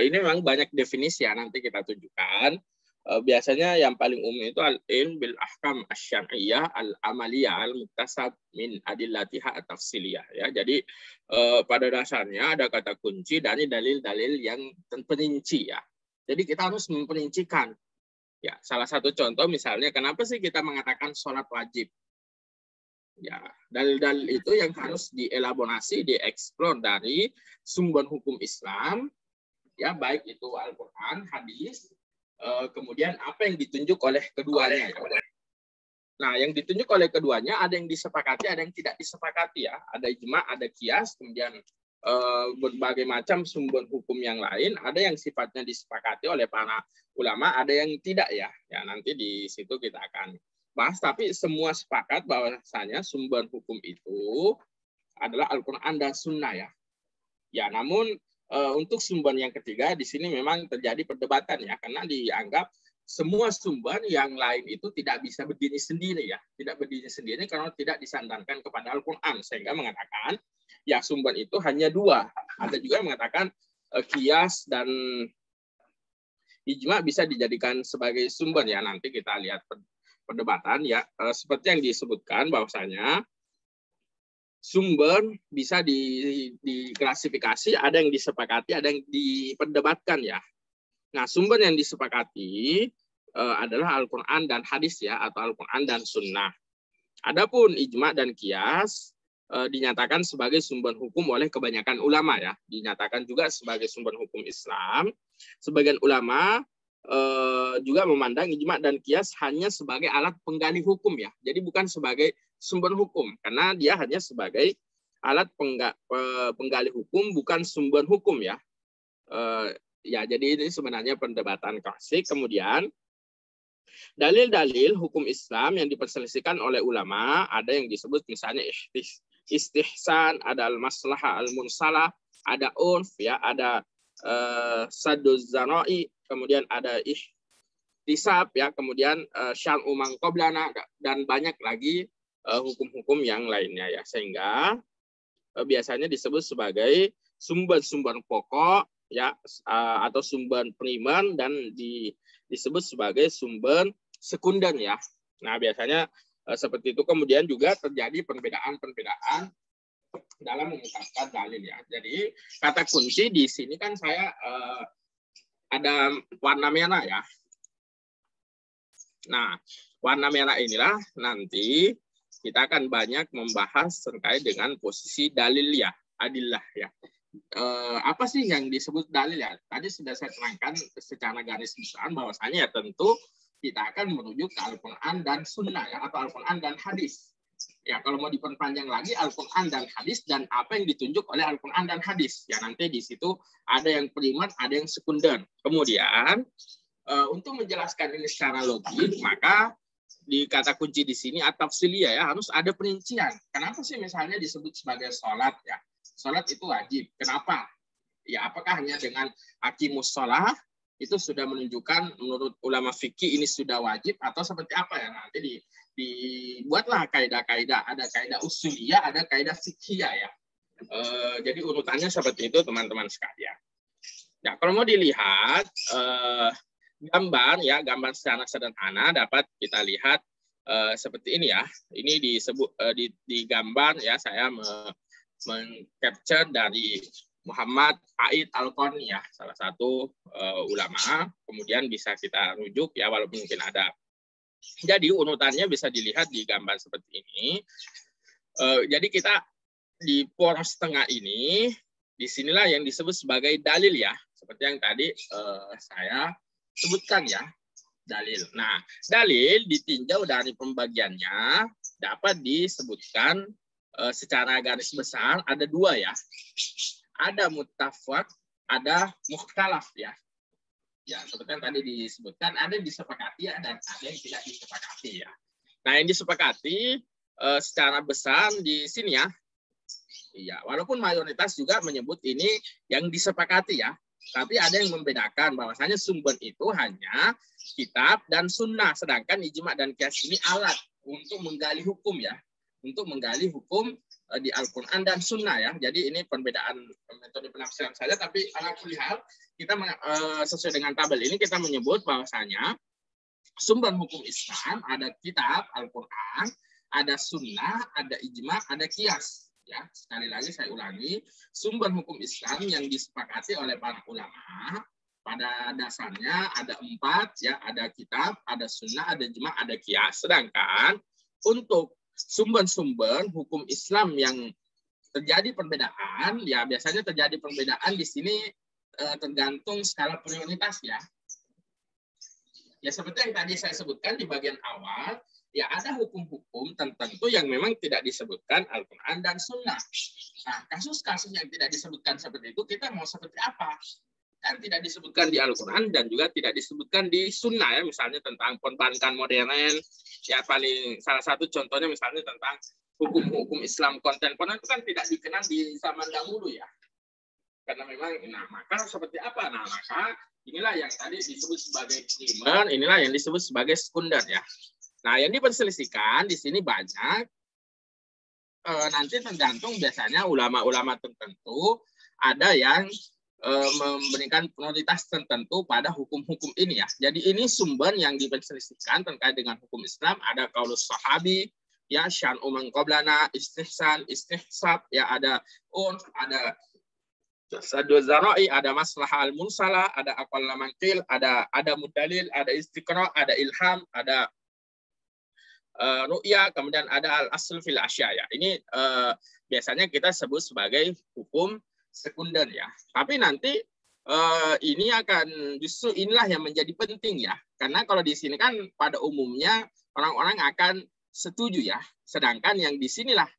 ini memang banyak definisi ya, nanti kita tunjukkan. Biasanya yang paling umum itu al-ilm bil ahkam asy-syar'iyyah al-amaliyah al-muktasab min adillatiha at-tafsiliyah ya. Jadi pada dasarnya ada kata kunci dari dalil-dalil yang terperinci ya. Jadi kita harus memperincikan. Ya, salah satu contoh misalnya kenapa sih kita mengatakan sholat wajib? Ya, dalil-dalil itu yang harus dielaborasi, dieksplor dari sumber hukum Islam ya, baik itu Al-Qur'an, hadis, kemudian apa yang ditunjuk oleh keduanya. Nah, yang ditunjuk oleh keduanya ada yang disepakati, ada yang tidak disepakati ya. Ada ijma, ada qiyas, kemudian berbagai macam sumber hukum yang lain. Ada yang sifatnya disepakati oleh para ulama, ada yang tidak ya. Ya, nanti di situ kita akan bahas. Tapi semua sepakat bahwasanya sumber hukum itu adalah Al-Quran dan Sunnah ya. Ya, namun untuk sumber yang ketiga di sini memang terjadi perdebatan ya, karena dianggap semua sumber yang lain itu tidak bisa berdiri sendiri ya, tidak berdiri sendiri karena tidak disandarkan kepada Al-Quran, sehingga mengatakan ya sumber itu hanya dua. Ada juga yang mengatakan qiyas dan ijma bisa dijadikan sebagai sumber ya, nanti kita lihat perdebatan ya, seperti yang disebutkan bahwasanya sumber bisa diklasifikasi, ada yang disepakati, ada yang diperdebatkan ya. Nah, sumber yang disepakati adalah Al-Quran dan hadis ya, atau Al-Quran dan Sunnah. Adapun ijma dan qiyas dinyatakan sebagai sumber hukum oleh kebanyakan ulama ya, dinyatakan juga sebagai sumber hukum Islam. Sebagian ulama juga memandang ijma dan qiyas hanya sebagai alat penggali hukum ya, jadi bukan sebagai sumber hukum, karena dia hanya sebagai alat penggali hukum, bukan sumber hukum ya. Ya, jadi ini sebenarnya perdebatan klasik. Kemudian dalil-dalil hukum Islam yang diperselisihkan oleh ulama, ada yang disebut misalnya istihsan, ada al-maslahah al-munsalah, ada urf ya, ada saduz zara'i, kemudian ada ihtisab ya, kemudian syar'u man qablana, dan banyak lagi hukum-hukum yang lainnya ya, sehingga biasanya disebut sebagai sumber-sumber pokok ya, atau sumber primer, dan disebut sebagai sumber sekunder ya. Nah, biasanya seperti itu. Kemudian juga terjadi perbedaan-perbedaan dalam mengungkapkan dalil ya. Jadi kata kunci di sini kan saya ada warna merah ya. Nah, warna merah inilah nanti kita akan banyak membahas terkait dengan posisi dalil ya, adillah ya. Apa sih yang disebut dalil ya? Tadi sudah saya terangkan secara garis besar bahwasanya ya tentu kita akan merujuk ke Al-Quran dan Sunnah ya, atau Al-Quran dan hadis. Ya, kalau mau diperpanjang lagi Al-Quran dan hadis, dan apa yang ditunjuk oleh Al-Quran dan hadis. Ya, nanti di situ ada yang primer, ada yang sekunder. Kemudian untuk menjelaskan ini secara logik, maka di kata kunci di sini at-tafsiliyah ya, harus ada perincian. Kenapa sih misalnya disebut sebagai sholat ya? Sholat itu wajib. Kenapa? Ya, apakah hanya dengan aqimus sholah itu sudah menunjukkan menurut ulama fikih ini sudah wajib, atau seperti apa ya? Nanti dibuatlah kaidah-kaidah, ada kaidah usuliyah, ada kaidah fikhiyah ya. Jadi urutannya seperti itu teman-teman sekalian. Ya, kalau mau dilihat gambar ya, gambar secara sederhana dapat kita lihat seperti ini ya. Ini disebut di gambar ya, saya meng-capture dari Muhammad Aid Al-Qarni ya, salah satu ulama. Kemudian bisa kita rujuk ya, walaupun mungkin ada. Jadi urutannya bisa dilihat di gambar seperti ini. Jadi kita di poros tengah ini, disinilah yang disebut sebagai dalil ya, seperti yang tadi saya sebutkan ya, dalil. Nah, dalil ditinjau dari pembagiannya dapat disebutkan secara garis besar ada dua ya, ada muttafaq, ada mukhtalaf ya. Ya, seperti yang tadi disebutkan, ada yang disepakati ya, dan ada yang tidak disepakati ya. Nah, yang disepakati secara besar di sini ya. Iya, walaupun mayoritas juga menyebut ini yang disepakati ya. Tapi ada yang membedakan bahwasanya sumber itu hanya kitab dan sunnah, sedangkan ijma dan qiyas ini alat untuk menggali hukum ya. Untuk menggali hukum di Al-Quran dan Sunnah ya. Jadi ini perbedaan metode penafsiran saja, tapi ala kulli hal kita sesuai dengan tabel ini kita menyebut bahwasanya sumber hukum Islam ada kitab Al-Quran, ada Sunnah, ada ijma, ada qiyas. Ya, sekali lagi saya ulangi, sumber hukum Islam yang disepakati oleh para ulama pada dasarnya ada 4 ya, ada kitab, ada Sunnah, ada ijma, ada qiyas. Sedangkan untuk sumber-sumber hukum Islam yang terjadi perbedaan, ya biasanya terjadi perbedaan di sini tergantung skala prioritas ya. Ya seperti yang tadi saya sebutkan di bagian awal, ya ada hukum-hukum tertentu yang memang tidak disebutkan Al-Quran dan Sunnah. Nah, kasus-kasus yang tidak disebutkan seperti itu, kita mau seperti apa? Kan tidak disebutkan di Al-Quran dan juga tidak disebutkan di Sunnah ya, misalnya tentang perbankan modern, ya paling salah satu contohnya misalnya tentang hukum-hukum Islam kontemporer itu kan tidak dikenal di zaman dahulu ya. Karena memang, nah maka seperti apa? Nah maka inilah yang tadi disebut sebagai primer, inilah yang disebut sebagai sekunder ya. Nah yang diperselisihkan di sini banyak, nanti tergantung biasanya ulama-ulama tertentu ada yang memberikan prioritas tertentu pada hukum-hukum ini ya. Jadi ini sumber yang diperselisihkan terkait dengan hukum Islam, ada qaulus sahabi, ya syar'u man qablana, istihsan, istihsab, ya ada urf, ada sadu zara'i, ada maslahah al-munsalah, ada aqall manqil, ada mudalil, ada istiqra, ada ilham, ada ru'ya, kemudian ada al-asl fil asya ya. Ini biasanya kita sebut sebagai hukum sekunder ya. Tapi nanti ini akan justru inilah yang menjadi penting ya. Karena kalau di sini kan pada umumnya orang-orang akan setuju ya. Sedangkan yang di sinilah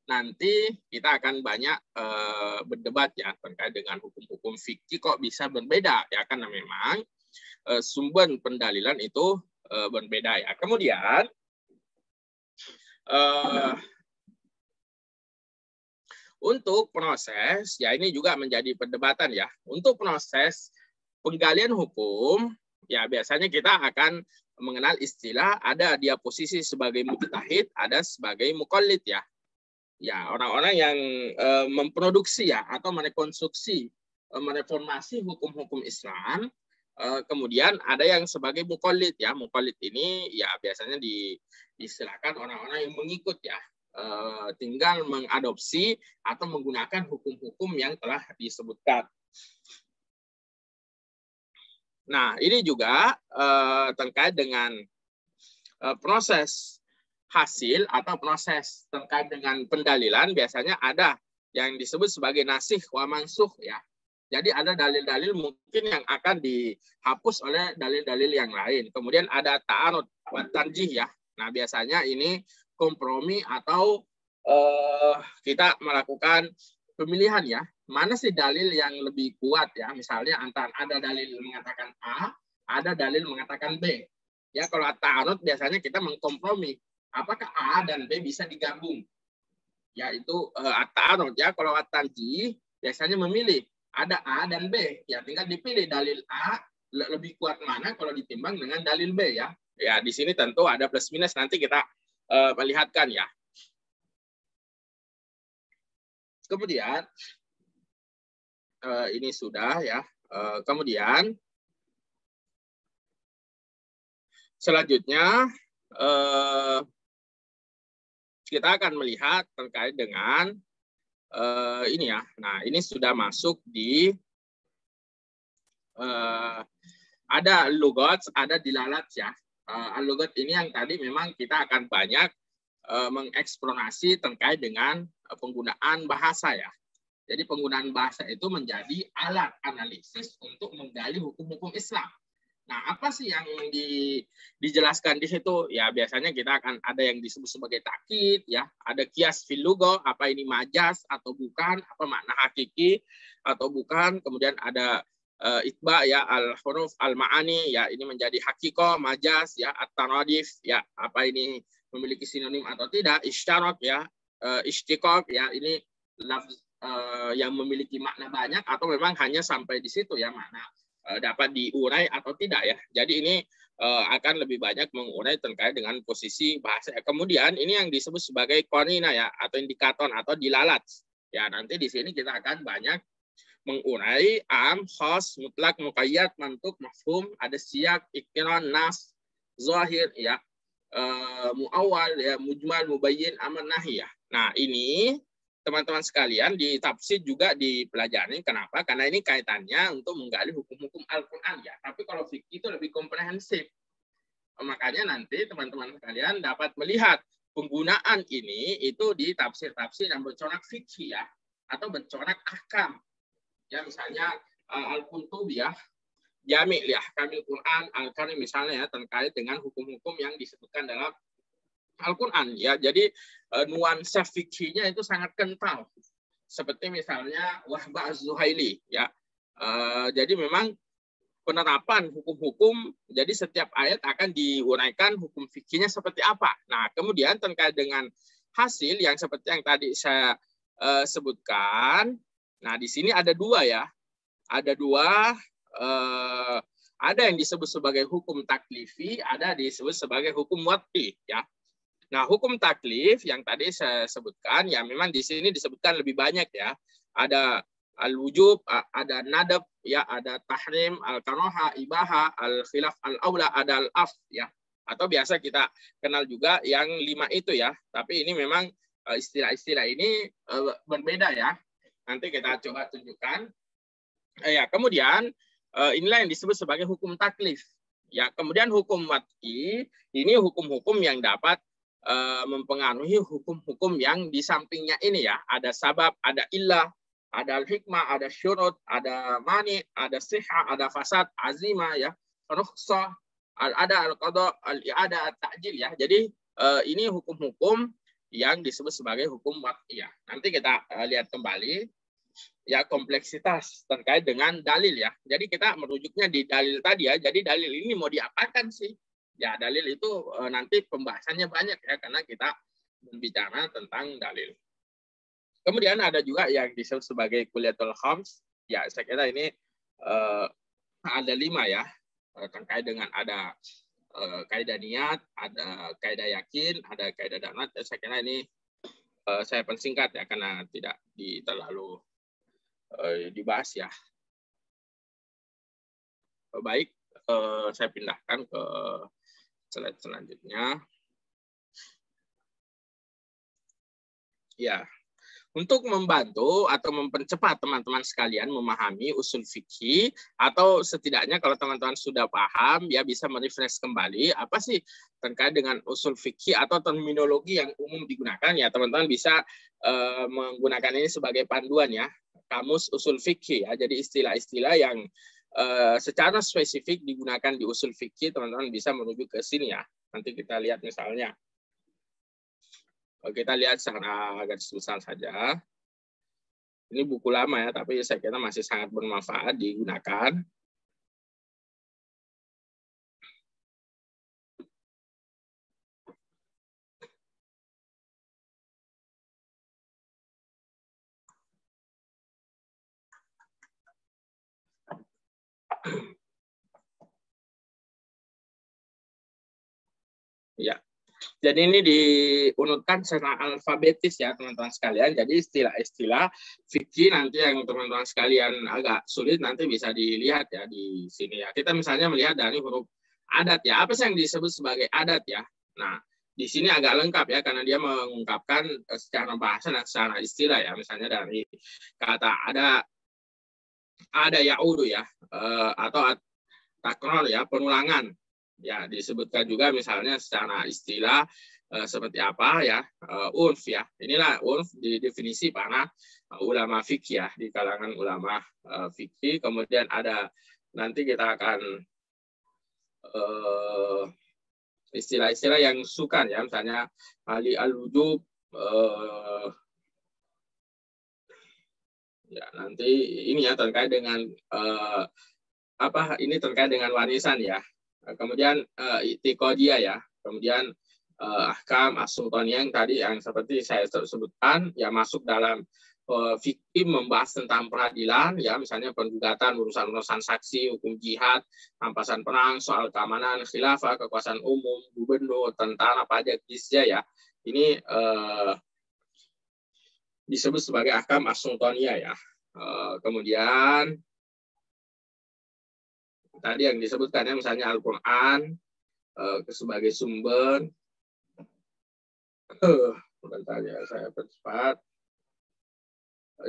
nanti kita akan banyak berdebat ya terkait dengan hukum-hukum fikih kok bisa berbeda ya, karena memang sumber pendalilan itu berbeda ya. Kemudian untuk proses, ya ini juga menjadi perdebatan ya. Untuk proses penggalian hukum, ya biasanya kita akan mengenal istilah, ada dia posisi sebagai mujtahid, ada sebagai muqallid ya. Ya, orang-orang yang memproduksi ya, atau merekonstruksi, mereformasi hukum-hukum Islam, kemudian ada yang sebagai muqallid ya. Muqallid ini ya biasanya diistilahkan orang-orang yang mengikut ya. Tinggal mengadopsi atau menggunakan hukum-hukum yang telah disebutkan. Nah, ini juga terkait dengan proses hasil atau proses terkait dengan pendalilan, biasanya ada yang disebut sebagai nasikh wa mansukh ya. Jadi ada dalil-dalil mungkin yang akan dihapus oleh dalil-dalil yang lain. Kemudian ada ta'arud wa tarjih ya. Nah, biasanya ini kompromi atau kita melakukan pemilihan ya, mana sih dalil yang lebih kuat ya, misalnya antara ada dalil mengatakan A, ada dalil mengatakan B ya. Kalau ta'arud biasanya kita mengkompromi apakah A dan B bisa digabung ya, itu ta'arud ya. Kalau at-tarjih biasanya memilih ada A dan B ya, tinggal dipilih dalil A lebih kuat mana kalau ditimbang dengan dalil B ya. Ya di sini tentu ada plus minus, nanti kita melihatkan ya. Kemudian ini sudah ya. Kemudian Selanjutnya kita akan melihat terkait dengan ini ya. Nah, ini sudah masuk di ada lugat, ada dilalat ya. Lugat ini yang tadi memang kita akan banyak mengeksplorasi terkait dengan penggunaan bahasa ya. Jadi penggunaan bahasa itu menjadi alat analisis untuk menggali hukum-hukum Islam. Nah, apa sih yang dijelaskan di situ? Ya, biasanya kita akan ada yang disebut sebagai takkid, ya. Ada qiyas fil lugha, apa ini majas atau bukan, apa makna hakiki atau bukan. Kemudian ada itba, ya, al-huruf al-ma'ani, ya, ini menjadi hakiko, majas, ya, at-taradif, ya, apa ini memiliki sinonim atau tidak, isyarat, ya, istiqaq, ya, ini lafz yang memiliki makna banyak atau memang hanya sampai di situ ya makna dapat diurai atau tidak ya. Jadi ini akan lebih banyak mengurai terkait dengan posisi bahasa. Kemudian ini yang disebut sebagai qarina ya atau indikator atau dilalat. Ya, nanti di sini kita akan banyak mengurai am, khas, mutlak, muqayyad, mantuk, mafhum, ada siyak, iktiran, nas, zahir ya, muawwal ya, mujmal, mubayyin, amar, nahi ya. Nah, ini teman-teman sekalian di tafsir juga dipelajari. Kenapa? Karena ini kaitannya untuk menggali hukum-hukum Al-Quran ya. Tapi kalau fikih itu lebih komprehensif. Makanya nanti teman-teman sekalian dapat melihat penggunaan ini itu di tafsir-tafsir yang bercorak fikih ya, atau bercorak ahkam. Ya misalnya Al-Qurtubi ya, Jami' li Ahkamil Quran, Al-Karim misalnya ya, terkait dengan hukum-hukum yang disebutkan dalam Al-Quran ya. Jadi nuansa fikihnya itu sangat kental. Seperti misalnya Wahbah Az-Zuhaili ya. Jadi memang penerapan hukum-hukum, jadi setiap ayat akan diuraikan hukum fikihnya seperti apa. Nah, kemudian terkait dengan hasil yang seperti yang tadi saya sebutkan. Nah, di sini ada dua ya. Ada dua, ada yang disebut sebagai hukum taklifi, ada disebut sebagai hukum wad'i ya. Nah, hukum taklif yang tadi saya sebutkan, ya memang di sini disebutkan lebih banyak ya. Ada al-wujub, ada nadab, ya, ada tahrim, al-karaha, ibaha, al-khilaf, al-aula, ada al-af, ya. Atau biasa kita kenal juga yang 5 itu ya. Tapi ini memang istilah-istilah ini berbeda ya. Nanti kita coba tunjukkan. Ya, kemudian inilah yang disebut sebagai hukum taklif. Ya, kemudian hukum wad'i, ini hukum-hukum yang dapat mempengaruhi hukum-hukum yang di sampingnya ini ya. Ada sabab, ada illah, ada hikmah, ada syurut, ada mani, ada sihah, ada fasad, azimah ya, rukhsah, ada al-qadha, al-i'adah, at-ta'jil ya. Jadi ini hukum-hukum yang disebut sebagai hukum wad'iyah. Nanti kita lihat kembali ya kompleksitas terkait dengan dalil ya. Jadi kita merujuknya di dalil tadi ya. Jadi dalil ini mau diapakan sih? Ya, dalil itu nanti pembahasannya banyak ya, karena kita berbicara tentang dalil. Kemudian ada juga yang disebut sebagai kuliatul khams. Ya, saya kira ini ada 5 ya, terkait dengan ada kaidah niat, ada kaidah yakin, ada kaidah danat. Saya kira ini saya persingkat ya, karena tidak terlalu dibahas ya. Baik, saya pindahkan ke slide selanjutnya. Ya, untuk membantu atau mempercepat teman-teman sekalian memahami usul fikih, atau setidaknya kalau teman-teman sudah paham, ya bisa merefresh kembali apa sih terkait dengan usul fikih atau terminologi yang umum digunakan ya. Teman-teman bisa menggunakan ini sebagai panduan ya, kamus usul fikih ya. Jadi istilah-istilah yang secara spesifik digunakan di usul fikih, teman-teman bisa menuju ke sini ya. Nanti kita lihat misalnya. Kita lihat secara garis besar saja. Ini buku lama ya, tapi saya kira masih sangat bermanfaat digunakan. Ya. Jadi ini diurutkan secara alfabetis ya teman-teman sekalian. Jadi istilah-istilah fikih nanti yang teman-teman sekalian agak sulit nanti bisa dilihat ya di sini ya. Kita misalnya melihat dari huruf adat ya. Apa sih yang disebut sebagai adat ya? Nah, di sini agak lengkap ya karena dia mengungkapkan secara bahasa dan secara istilah ya. Misalnya dari kata ada yaudu ya, atau takrar ya, penulangan. Ya, disebutkan juga misalnya secara istilah seperti apa ya, urf ya. Inilah urf didefinisi para ulama fikih ya, di kalangan ulama fikih. Kemudian ada nanti kita akan istilah-istilah yang sukan ya, misalnya ali al-wujub, ya nanti ini ya terkait dengan ini terkait dengan warisan ya. Kemudian i'tiqadiyah ya. Kemudian ahkam as-sultaniyah yang tadi yang seperti saya sebutkan ya, masuk dalam fikih membahas tentang peradilan ya, misalnya penggugatan, urusan-urusan saksi, hukum jihad, rampasan perang, soal keamanan, khilafah, kekuasaan umum, gubernur, tentara, pajak, jizya ya. Ini disebut sebagai ahkam as-sultaniyah ya. Kemudian tadi yang disebutkan ya, misalnya Al-Quran sebagai sumber. Bentar ya, saya percepat.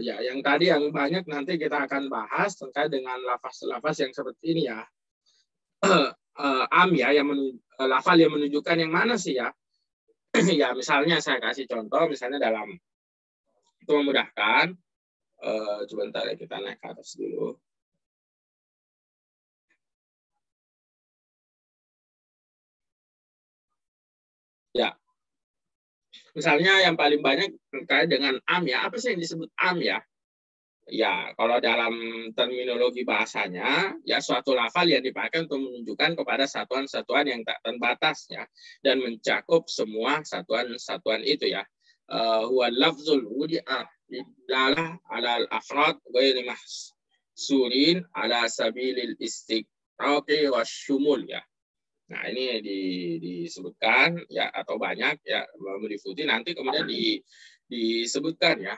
Ya, yang tadi yang banyak nanti kita akan bahas terkait dengan lafaz-lafaz yang seperti ini ya. Am ya, lafal yang menunjukkan yang mana sih ya? Ya, misalnya saya kasih contoh, misalnya dalam itu memudahkan. Sebentar ya, kita naik ke atas dulu. Ya, misalnya yang paling banyak terkait dengan am ya, apa sih yang disebut am ya? Ya, kalau dalam terminologi bahasanya, ya suatu lafal yang dipakai untuk menunjukkan kepada satuan-satuan yang tak terbatas ya, dan mencakup semua satuan-satuan itu ya. Huwa lafzul wudi'a lidalah alal afrad ghairi mahsurin ala sabilil istiqraqi wasyumul ya. Nah, ini disebutkan ya, atau banyak ya, meliputi nanti kemudian disebutkan ya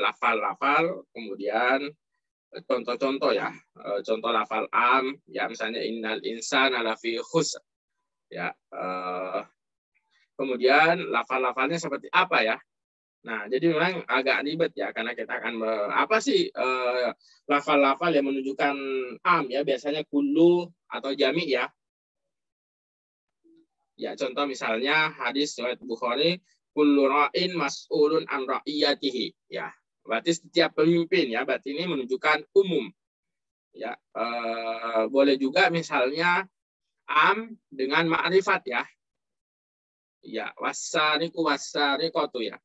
lafal-lafal, kemudian contoh-contoh ya, contoh lafal am ya, misalnya innal insana lafi khusr ya, kemudian lafal-lafalnya seperti apa ya. Nah, jadi memang agak ribet ya, karena kita akan apa sih lafal-lafal yang menunjukkan am ya, biasanya kullu atau jami ya. Ya, contoh misalnya hadis riwayat Bukhari, kullu ra'in mas'ulun an ra'iyatihi. Ya, berarti setiap pemimpin ya, berarti ini menunjukkan umum. Ya, boleh juga misalnya am dengan ma'rifat ya. Ya, wasaniku wasaniqatu ya.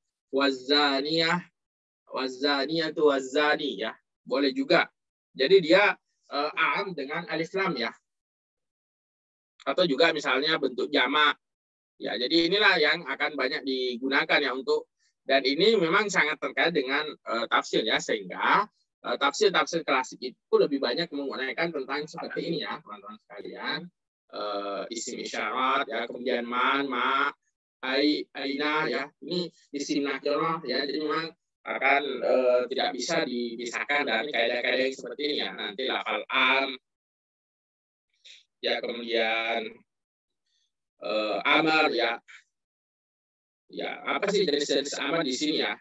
Wazaniyatu wazani ya. Boleh juga. Jadi dia am dengan alif lam ya. Atau juga misalnya bentuk jamak. Ya, jadi inilah yang akan banyak digunakan ya untuk, dan ini memang sangat terkait dengan tafsir ya, sehingga tafsir-tafsir klasik itu lebih banyak menggunakan tentang seperti ini ya, teman-teman sekalian. Isim isyarat ya, kemudian man, ma, aina ya. Ini isim nakirah ya, jadi memang akan tidak bisa dipisahkan dari kaidah-kaidah yang seperti ini ya. Nanti lafal am ya, kemudian amar ya. Ya, apa sih jenis-jenis amar di sini ya?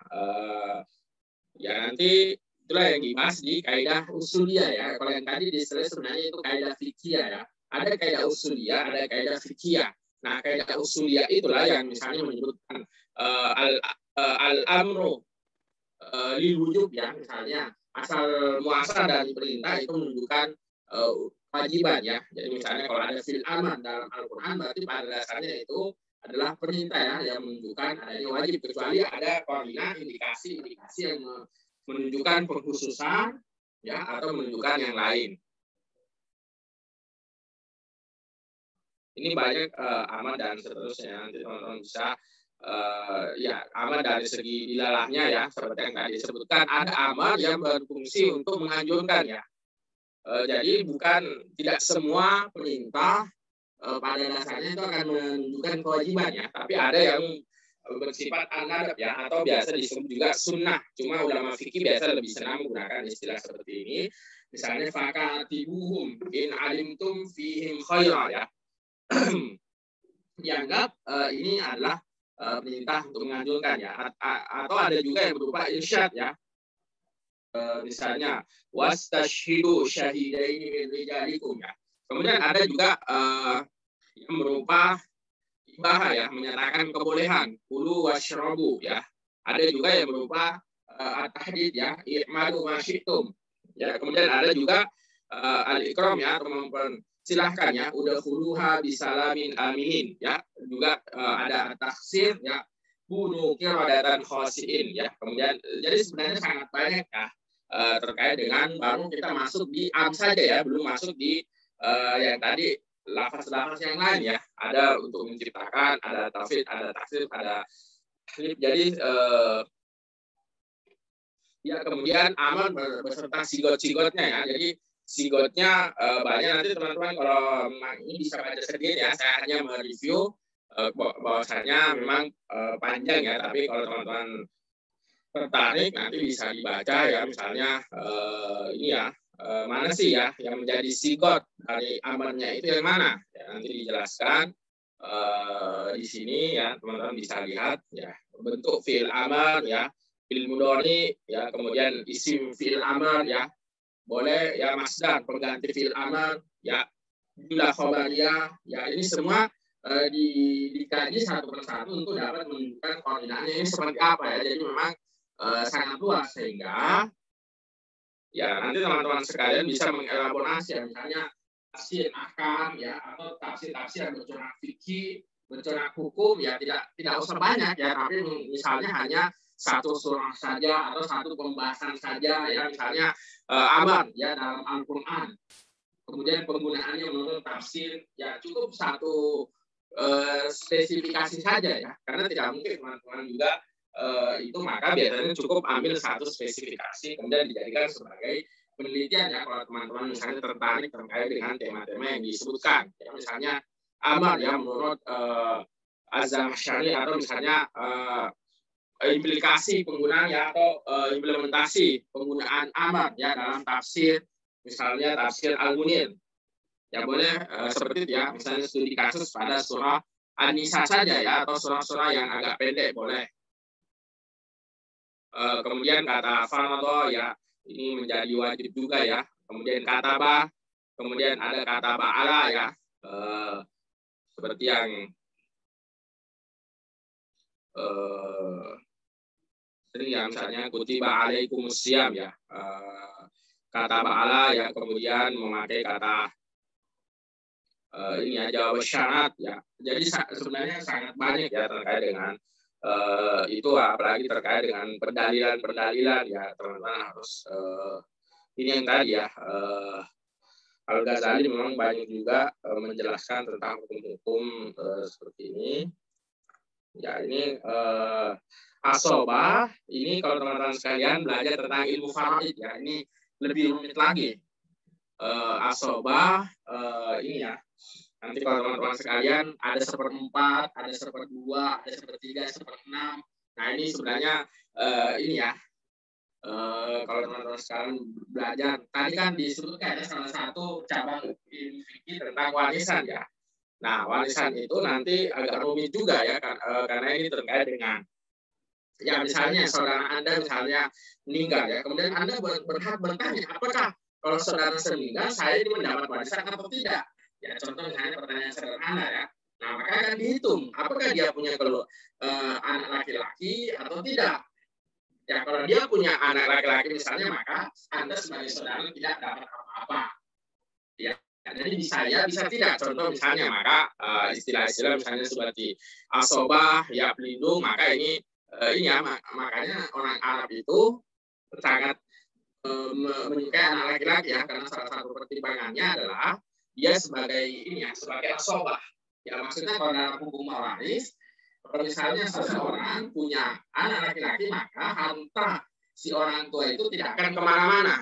Ya nanti itulah yang dibahas di kaidah usuliyah ya. Kalau yang tadi di slide sebenarnya itu kaidah fikih ya. Ada kaidah usuliyah, ada kaidah fikih. Nah, kaidah usuliyah itulah yang misalnya menyebutkan al-amru lil wujub ya, misalnya asal muasal dari perintah itu menunjukkan kewajiban ya. Jadi misalnya kalau ada fil amr dalam Al-Quran, berarti pada dasarnya itu adalah perintah ya, yang menunjukkan adanya wajib, kecuali ada koordinat indikasi yang menunjukkan pengkhususan ya, atau menunjukkan yang lain. Ini banyak amar dan seterusnya, nanti teman-teman bisa ya, amar dari segi dilalahnya ya, seperti yang tadi disebutkan, ada amar yang berfungsi untuk menganjurkan ya. Jadi tidak semua perintah pada dasarnya itu akan menunjukkan kewajiban ya, tapi ada yang bersifat an-nadab ya, atau biasa disebut juga sunnah. Cuma ulama fikih biasa lebih senang menggunakan istilah seperti ini. Misalnya fakatibuhum in alimtum fihim khaira ya. Dianggap ini adalah perintah untuk menganjurkan ya, atau ada juga yang berupa irsyad ya. Misalnya wastashhidu syahidaini min rijalikum ya. Kemudian ada juga yang berupa ibahah ya, menyatakan kebolehan, kulu washrabu ya. Ada juga yang berupa at-tahdid ya, i'malu ma syi'tum. Ya, kemudian ada juga al-ikram ya, silahkan ya, udkhuluha bisalamin aminin ya. Juga ada taksir ya, bunuh qiradatan khasiin ya. Kemudian jadi sebenarnya sangat banyak ya terkait dengan, baru kita masuk di am saja ya, belum masuk di yang tadi lafaz-lafaz yang lain ya. Ada untuk menciptakan, ada tafsir, ada taksir, ada tahlil. Jadi ya, kemudian amar beserta sigot-sigotnya ya. Jadi sigotnya banyak, nanti teman-teman kalau ini bisa baca sendiri ya. Saya hanya mereview bahwasanya memang panjang ya, tapi kalau teman-teman tertarik nanti bisa dibaca ya. Misalnya ini ya, mana sih ya yang menjadi sigot dari amarnya itu yang mana ya, nanti dijelaskan di sini ya, teman-teman bisa lihat ya, bentuk fi'il amar ya, fi'il mudhari ya, kemudian isim fi'il amar ya, boleh ya, masdar pengganti fi'il amar ya, jumlah khabariyah ya. Ini semua dikaji satu persatu untuk dapat menunjukkan koordinatnya ini seperti apa ya. Jadi memang sangat luas, sehingga ya nanti teman-teman sekalian bisa mengelaborasi ya, misalnya tafsir ahkam ya, atau tafsir-tafsir yang bercorak fikih, bercorak hukum ya, tidak usah banyak ya, tapi misalnya hanya satu surah saja atau satu pembahasan saja ya, misalnya amar ya dalam Al-Qur'an. Kemudian penggunaannya menurut tafsir ya, cukup satu spesifikasi saja ya, karena tidak mungkin teman-teman juga itu, maka biasanya cukup ambil satu spesifikasi kemudian dijadikan sebagai penelitian ya, kalau teman-teman misalnya tertarik terkait dengan tema-tema yang disebutkan ya, misalnya amar ya menurut Az-Zamakhsyari, atau misalnya implikasi penggunaan ya, atau implementasi penggunaan amar ya dalam tafsir, misalnya tafsir Al-Munir ya, boleh seperti itu ya. Misalnya studi kasus pada surah An-Nisa saja ya, atau surah-surah yang agak pendek boleh. Kemudian kata faradha ya, ini menjadi wajib juga ya. Kemudian kataba, kemudian ada kata ba'ala ya, seperti yang sering ya, misalnya kutiba alaikumusiyam ya, kata ba'ala ya, kemudian memakai kata ini ya, jawab syarat ya. Jadi sebenarnya sangat banyak ya terkait dengan itu, apalagi terkait dengan pendalilan ya, teman-teman harus ini yang tadi ya, Al-Ghazali memang banyak juga menjelaskan tentang hukum-hukum seperti ini ya. Ini asobah, ini kalau teman-teman sekalian belajar tentang ilmu faraid ya, ini lebih rumit lagi. Asobah ini ya, nanti kalau teman-teman sekalian ada 1/4, ada 1/2, ada 1/3, 1/6. Nah ini sebenarnya ini ya, kalau teman-teman sekalian belajar, tadi kan disebutkan ada salah satu cabang ilmu fikih tentang warisan ya. Nah warisan itu nanti agak rumit juga ya, karena ini terkait dengan ya, misalnya saudara Anda misalnya meninggal ya, kemudian Anda berhak bertanya, apakah kalau saudara meninggal saya ini mendapat warisan atau tidak? Ya, contoh misalnya pertanyaan sederhana ya. Nah, maka akan dihitung apakah dia punya anak laki-laki atau tidak. Ya, kalau dia punya anak laki-laki misalnya, maka Anda sebagai saudara tidak dapat apa-apa. Ya, jadi bisa ya, bisa tidak. Contoh misalnya, maka istilah-istilah misalnya seperti asobah, ya pelindung, maka ini ya, makanya orang Arab itu sangat menyukai anak laki-laki ya, karena salah satu pertimbangannya adalah dia sebagai ini ya, sebagai asobah. Ya maksudnya kalau dalam hukum waris, kalau misalnya seseorang punya anak laki-laki, maka harta si orang tua itu tidak akan kemana-mana,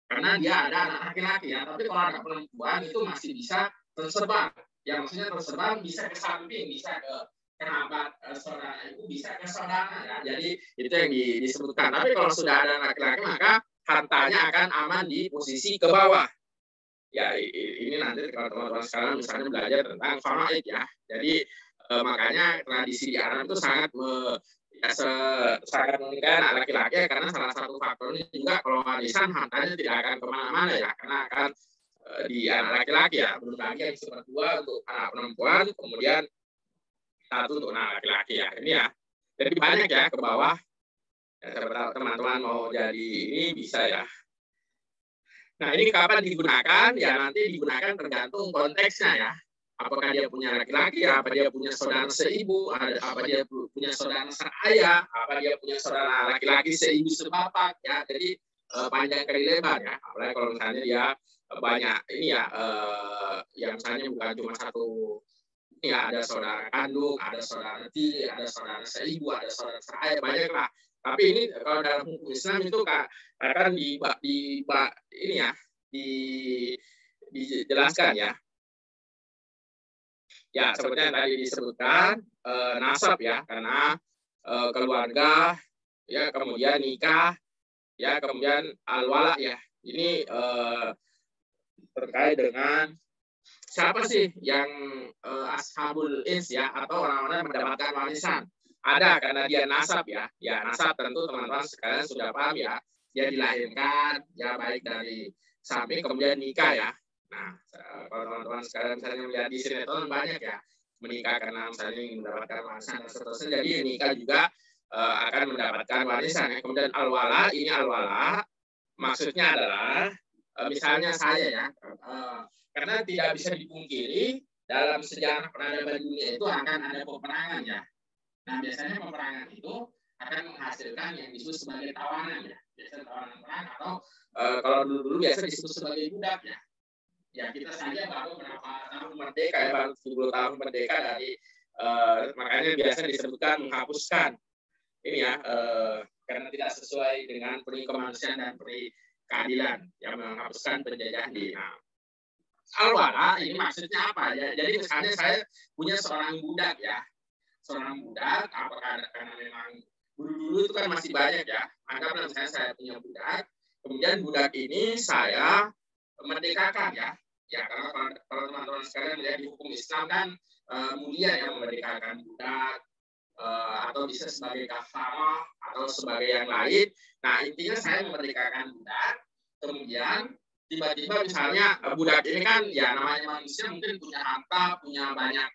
karena dia ada anak laki-laki ya. Tapi kalau ada perempuan itu masih bisa tersebar. Ya maksudnya tersebar bisa ke samping, bisa ke kerabat saudara itu bisa ke saudara ya. Jadi itu yang disebutkan. Tapi kalau sudah ada laki-laki maka hartanya akan aman di posisi ke bawah. Ya ini nanti kalau teman-teman sekarang misalnya belajar tentang faraid ya. Jadi makanya tradisi di Arab itu sangat sangat meninggikan anak laki-laki karena salah satu faktornya juga kalau warisan hartanya tidak akan kemana-mana ya, karena akan di anak laki-laki ya, belum lagi yang seperti 2 untuk anak perempuan, kemudian 1 untuk anak laki-laki ya. Ini ya, jadi banyak ya ke bawah. Ya, teman-teman mau jadi ini bisa ya. Nah ini kapan digunakan? Ya nanti digunakan tergantung konteksnya ya. Apakah dia punya laki-laki, apa dia punya saudara seibu, apa dia punya saudara seayah, apa dia punya saudara laki-laki seibu sebapak ya. Jadi panjang kali lebar ya. Apalagi kalau misalnya dia banyak ini ya, yang misalnya bukan cuma 1 ini ya, ada saudara kandung, ada saudara tiri, ada saudara seibu, ada saudara seayah, banyak lah. Tapi ini kalau dalam hukum Islam itu akan ini ya, dijelaskan ya. Ya, seperti yang tadi disebutkan, nasab ya, karena keluarga, ya, kemudian nikah, ya, kemudian al-wala ya. Ini terkait dengan siapa sih yang ashabul ins ya, atau orang-orang yang mendapatkan warisan. Ada karena dia nasab ya. Ya, nasab tentu teman-teman sekalian sudah paham ya. Dia dilahirkan, ya baik dari samping, kemudian nikah ya. Nah, kalau teman-teman sekalian misalnya melihat di sinetron banyak ya, menikah karena misalnya ingin mendapatkan warisan dan seterusnya. Jadi nikah juga akan mendapatkan warisan. Ya. Kemudian al-wala, ini al-wala maksudnya adalah misalnya saya ya, karena tidak bisa dipungkiri dalam sejarah peradaban dunia itu akan ada peperangan ya. Nah biasanya peperangan itu akan menghasilkan yang disebut sebagai tawanan ya. Biasanya tawanan perang atau kalau dulu biasa disebut sebagai budak ya. Ya kita saja baru berapa tahun merdeka ya, baru 10 tahun merdeka dari makanya biasa disebutkan menghapuskan ini ya, karena tidak sesuai dengan peri kemanusiaan dan peri keadilan yang menghapuskan penjajahan di al-wala ini maksudnya apa ya? Jadi misalnya saya punya seorang budak ya, seorang budak, apakah karena memang dulu itu kan masih banyak ya, anggaplah misalnya saya punya budak, kemudian budak ini saya merdekakan ya. Ya, karena kalau teman-teman sekalian melihat di hukum Islam kan mulia yang memerdekakan budak atau bisa sebagai kafarah atau sebagai yang lain. Nah, intinya saya memerdekakan budak, kemudian tiba-tiba misalnya budak ini kan ya namanya manusia mungkin punya harta, punya banyak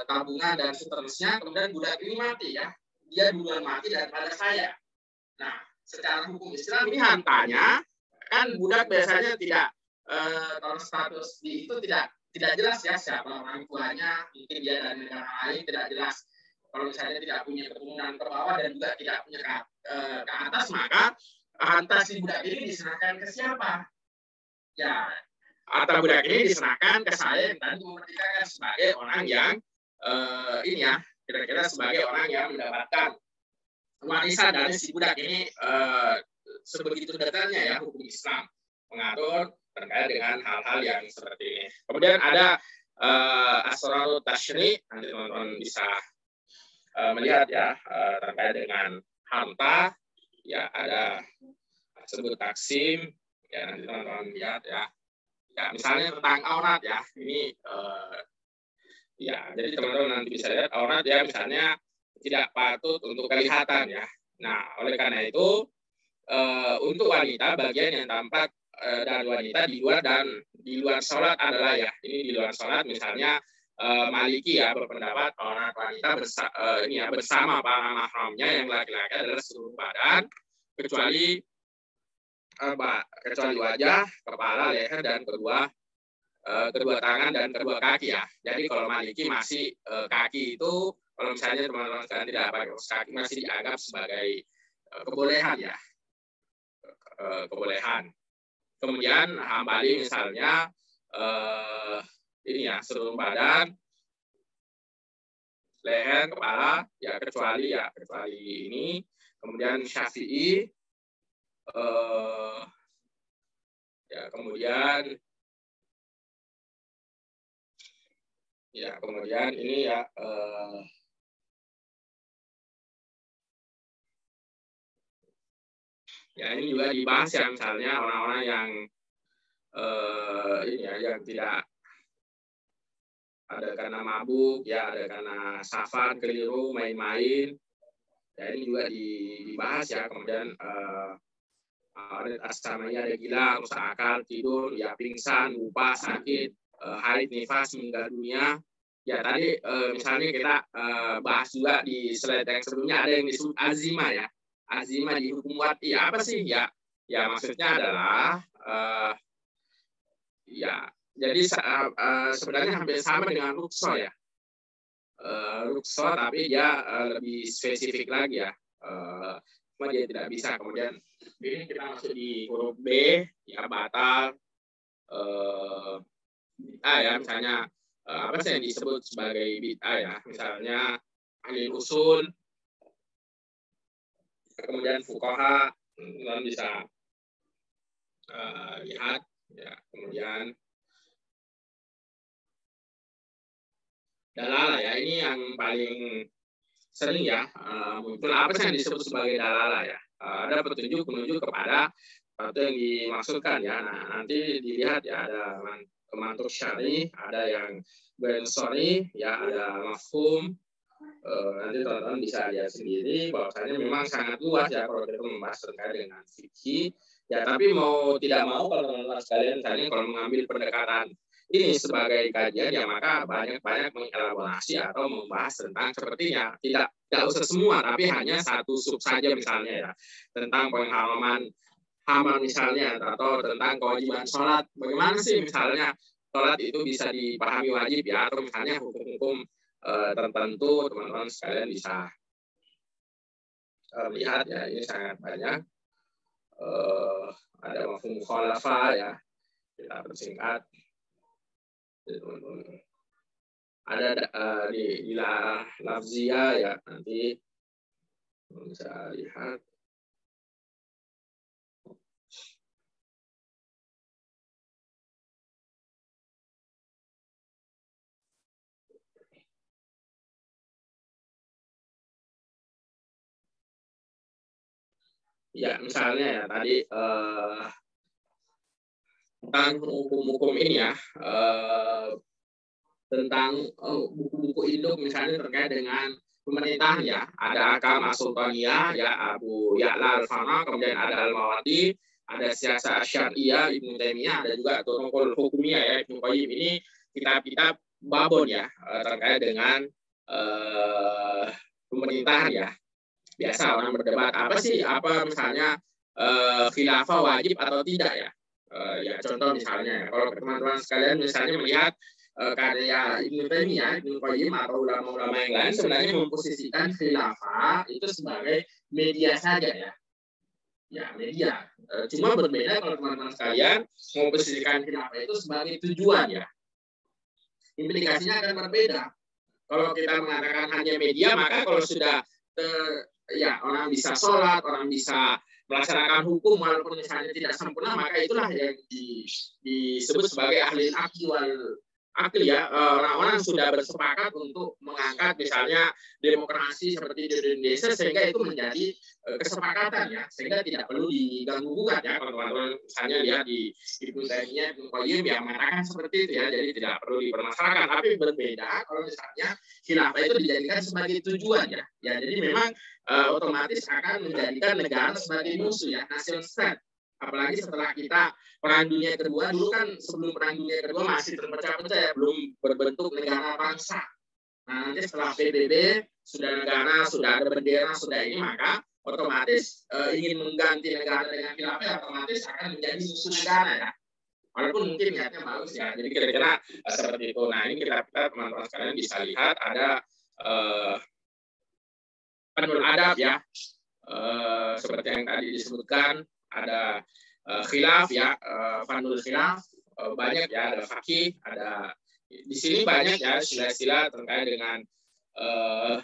tabungan dan seterusnya, kemudian budak ini mati ya. Dia duluan mati daripada saya. Nah, secara hukum Islam ini hartanya kan budak biasanya tidak kalau status di itu tidak jelas ya siapa orang tuanya, mungkin dia dari negara lain, tidak jelas. Kalau misalnya tidak punya keturunan ke bawah dan juga tidak punya ke atas, maka harta si budak ini diserahkan ke siapa? Ya, harta budak ini diserahkan ke saya yang tadi memerdekakan sebagai orang yang ini ya, kira-kira sebagai orang yang mendapatkan warisan dari si budak ini. Sebegitu detailnya ya hukum Islam mengatur terkait dengan hal-hal yang seperti ini. Kemudian ada asrarut tasyri, nanti teman-teman bisa melihat ya terkait dengan harta, ya ada sebut taksim, ya nanti teman-teman lihat ya. Ya misalnya tentang aurat ya, ini ya jadi teman-teman nanti bisa lihat aurat ya misalnya tidak patut untuk kelihatan ya. Nah oleh karena itu untuk wanita bagian yang tampak dari wanita di luar sholat adalah ya ini di luar sholat misalnya Maliki ya berpendapat orang wanita bersama para mahramnya yang laki-laki adalah seluruh badan kecuali wajah, kepala, leher dan kedua tangan dan kedua kaki ya. Jadi kalau Maliki masih kaki itu kalau misalnya teman-teman sekalian tidak pakai kaki masih dianggap sebagai kebolehan ya. Kebolehan. Kemudian Hambali misalnya ini ya seluruh badan, leher, kepala ya kecuali ini. Kemudian Syafi'i ya kemudian Ya, kemudian ini ya ya ini juga dibahas ya, misalnya orang-orang yang ini ya, yang tidak ada karena mabuk, ya ada karena safar, keliru, main-main. Ya ini juga dibahas ya. Kemudian asamanya ada gila, rusak akal, tidur, ya pingsan, lupa, sakit, haid, nifas, meninggal dunia. Ya tadi misalnya kita bahas juga di slide yang sebelumnya ada yang disebut azimah ya. Azimah di hukum wati apa sih ya? Ya maksudnya adalah ya jadi sebenarnya hampir sama dengan rukso ya. Rukso tapi dia lebih spesifik lagi ya. Cuma dia tidak bisa. Kemudian ini kita masuk di huruf B ya, batal bid'ah ya, misalnya apa sih yang disebut sebagai bid'ah ya, misalnya ahli usul, kemudian fuqaha, kalian bisa lihat ya. Kemudian dalalah ya, ini yang paling sering ya muncul. Apa sih yang disebut sebagai dalalah ya? Ada petunjuk menunjuk kepada sesuatu yang dimaksudkan ya. Nah, nanti dilihat ya, ada mantuk syar'i, ada yang bensori, ya ada mafhum. Nanti teman-teman bisa lihat sendiri bahwasanya memang sangat luas ya kalau kita membahas terkait dengan fikih. Ya, tapi mau tidak mau kalau teman-teman sekalian misalnya kalau mengambil pendekatan ini sebagai kajian ya, maka banyak-banyak mengelaborasi atau membahas tentang sepertinya tidak usah semua, tapi hanya satu sub saja misalnya ya, tentang pengharaman hamal misalnya, atau tentang kewajiban sholat. Bagaimana sih misalnya sholat itu bisa dipahami wajib ya, atau misalnya hukum-hukum tertentu, teman-teman sekalian bisa lihat ya, ini sangat banyak. Ada mafhum mukhalafah ya, kita persingkat. Ada di lafziyah ya, nanti bisa lihat. Ya, misalnya ya tadi tentang hukum-hukum ini ya, tentang buku-buku induk misalnya terkait dengan pemerintah ya, ada Akam As-Sultaniyah ya, Abu Ya'la Al-Fana, kemudian ada Al-Mawardi, ada Siasat Syariah Ibnu Taimiyah, ada juga Turuqul Hukumiyah ya Ibnu Qayyim. Ini kitab-kitab babon ya, terkait dengan pemerintahan ya. Biasa orang berdebat apa sih, apa misalnya khilafah wajib atau tidak ya. Ya contoh misalnya kalau teman-teman sekalian misalnya melihat karya Ibnu Taimiyah, Ibnu Qayyim atau ulama-ulama yang lain sebenarnya memposisikan khilafah itu sebagai media saja ya. Ya media. Cuma berbeda kalau teman-teman sekalian memposisikan khilafah itu sebagai tujuan ya. Implikasinya akan berbeda. Kalau kita mengatakan hanya media, maka kalau sudah ya orang bisa sholat, orang bisa melaksanakan hukum walaupun misalnya tidak sempurna, maka itulah yang disebut sebagai ahli akil ya. Orang-orang sudah bersepakat untuk mengangkat misalnya demokrasi seperti di Indonesia, sehingga itu menjadi kesepakatan ya, sehingga tidak perlu diganggu gugat ya. Kalau teman-teman misalnya lihat di Ibnu Taimiyah, Ibnu Qayyim yang mengatakan seperti itu ya, jadi tidak perlu dipermasalahkan. Tapi berbeda kalau misalnya khilafah itu dijadikan sebagai tujuan ya. Ya jadi memang otomatis akan menjadikan negara sebagai musuh ya, nation state. Apalagi setelah kita Perang Dunia Kedua, dulu kan sebelum Perang Dunia Kedua masih terpecah-pecah ya, belum berbentuk negara bangsa. Nah nanti setelah PBB sudah negara, sudah ada bendera, sudah ini, maka otomatis ingin mengganti negara dengan khilafah ya, otomatis akan menjadi musuh negara ya. Walaupun mungkin niatnya bagus ya. Jadi kira-kira seperti itu. Nah ini kita teman-teman sekalian bisa lihat ada Fanul Adab ya, seperti yang tadi disebutkan, ada khilaf ya, Fanul Khilaf, banyak ya, ada fakih, ada di sini banyak ya istilah-istilah terkait dengan